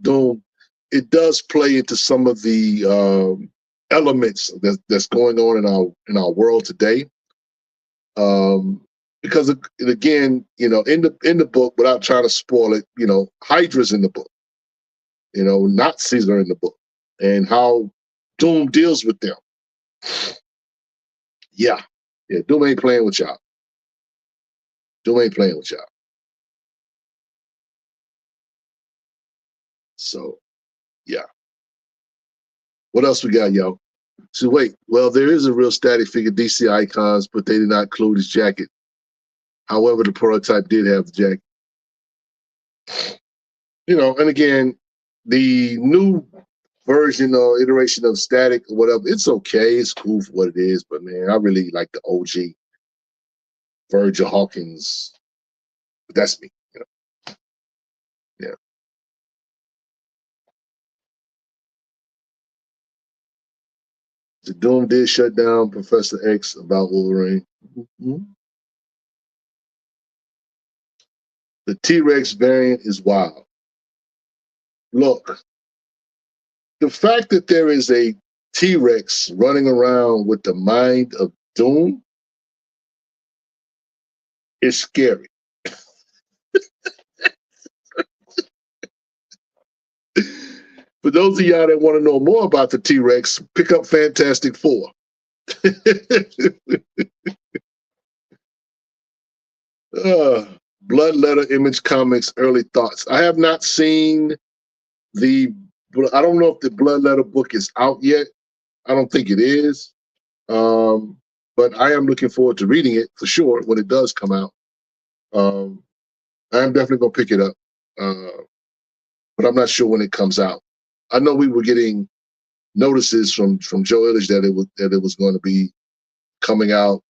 Doom, it does play into some of the elements that's going on in our world today. Because again, you know, in the book, without trying to spoil it, you know, Hydra's in the book. You know, Nazis are in the book, and how Doom deals with them. Yeah, Doom ain't playing with y'all. Doom ain't playing with y'all. So, yeah. What else we got, yo? So wait, well, there is a real static figure, DC Icons, but they did not include his jacket. However, the prototype did have the jacket. You know, and again, the new version or iteration of Static or whatever, it's okay. It's cool for what it is, but man, I really like the OG Virgil Hawkins. But that's me, you know. Yeah. The Doom did shut down Professor X about Wolverine. Mm-hmm. The T-Rex variant is wild. Look, the fact that there is a T-Rex running around with the mind of Doom is scary. For those of y'all that want to know more about the T-Rex, pick up Fantastic Four. Bloodletter Image Comics early thoughts. I have not seen I don't know if the Bloodletter book is out yet. I don't think it is. But I am looking forward to reading it for sure when it does come out. I am definitely going to pick it up. But I'm not sure when it comes out. I know we were getting notices from Joe Illich that it was going to be coming out,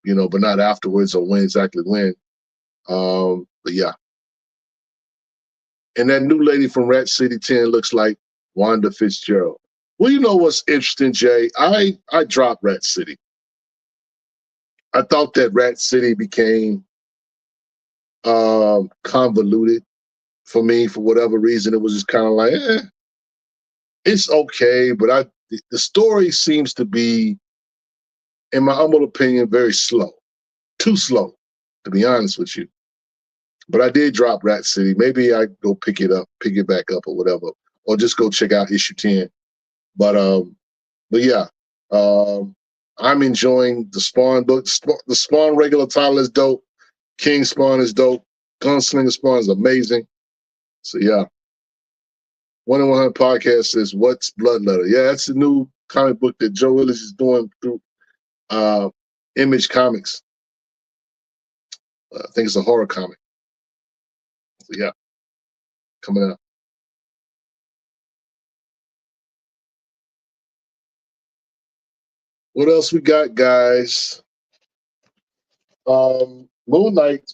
you know, but not afterwards or when exactly when. But yeah. And that new lady from Rat City 10 looks like Wanda Fitzgerald. Well, you know what's interesting, Jay? I dropped Rat City. I thought that Rat City became convoluted for me for whatever reason. It was just kind of like, it's okay, but the story seems to be, in my humble opinion, very slow. Too slow, to be honest with you. But I did drop Rat City. Maybe I go pick it back up or whatever, or just go check out issue 10. But yeah, I'm enjoying the Spawn book. The Spawn regular title is dope. King Spawn is dope. Gunslinger Spawn is amazing. So yeah. 1 in 100 podcast says, "What's Bloodletter?" Yeah, that's the new comic book that Joe Willis is doing through Image Comics. I think it's a horror comic. So yeah, coming out. What else we got, guys? Moon Knight,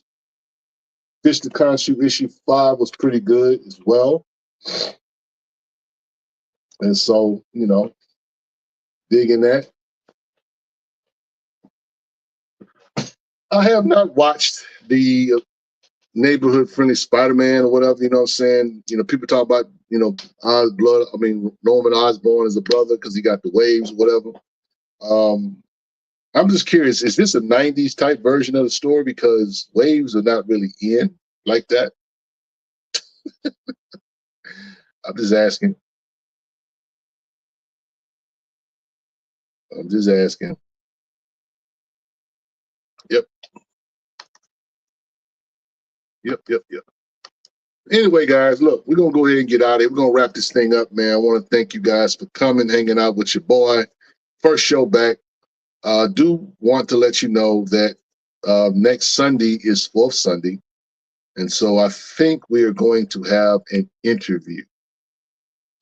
Fish the Khonshu issue 5 was pretty good as well. And so, digging that. I have not watched the neighborhood friendly Spider-Man or whatever, you know what I'm saying? People talk about, Norman Osborn is a brother because he got the waves or whatever. I'm just curious, is this a 90s type version of the story? Because waves are not really in like that. I'm just asking. Yep. Anyway, guys, look, we're going to go ahead and get out of here. We're going to wrap this thing up, man. I want to thank you guys for coming, hanging out with your boy. First show back. Do want to let you know that next Sunday is 4th Sunday. And so I think we are going to have an interview.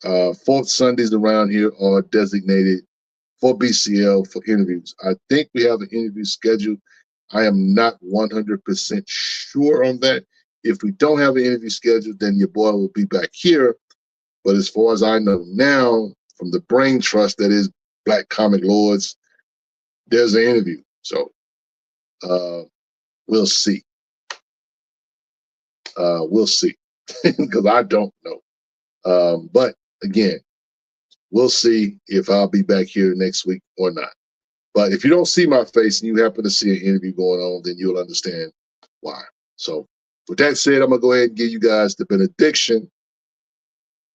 4th Sundays around here are designated for BCL for interviews. I think we have an interview scheduled. I am not 100% sure on that. If we don't have an interview scheduled, then your boy will be back here. But as far as I know now, from the brain trust that is Black Comic Lords, there's an interview. So we'll see. We'll see, because I don't know. But again, we'll see if I'll be back here next week or not. But if you don't see my face and you happen to see an interview going on, then you'll understand why. So with that said, I'm going to go ahead and give you guys the benediction.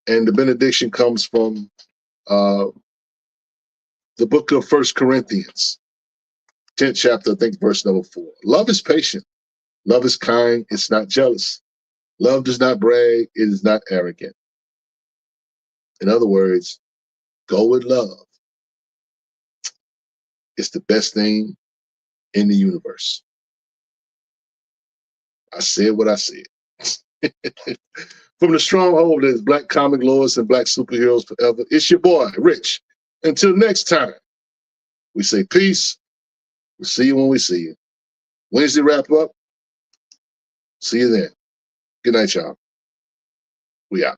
And the benediction comes from the book of 1 Corinthians, 10th chapter, I think verse number 4. Love is patient. Love is kind. It's not jealous. Love does not brag. It is not arrogant. In other words, go with love. It's the best thing in the universe. I said what I said. From the stronghold that is Black Comic Lords and Black Superheroes Forever, it's your boy, Rich. Until next time, we say peace. We'll see you when we see you. Wednesday wrap up. See you then. Good night, y'all. We out.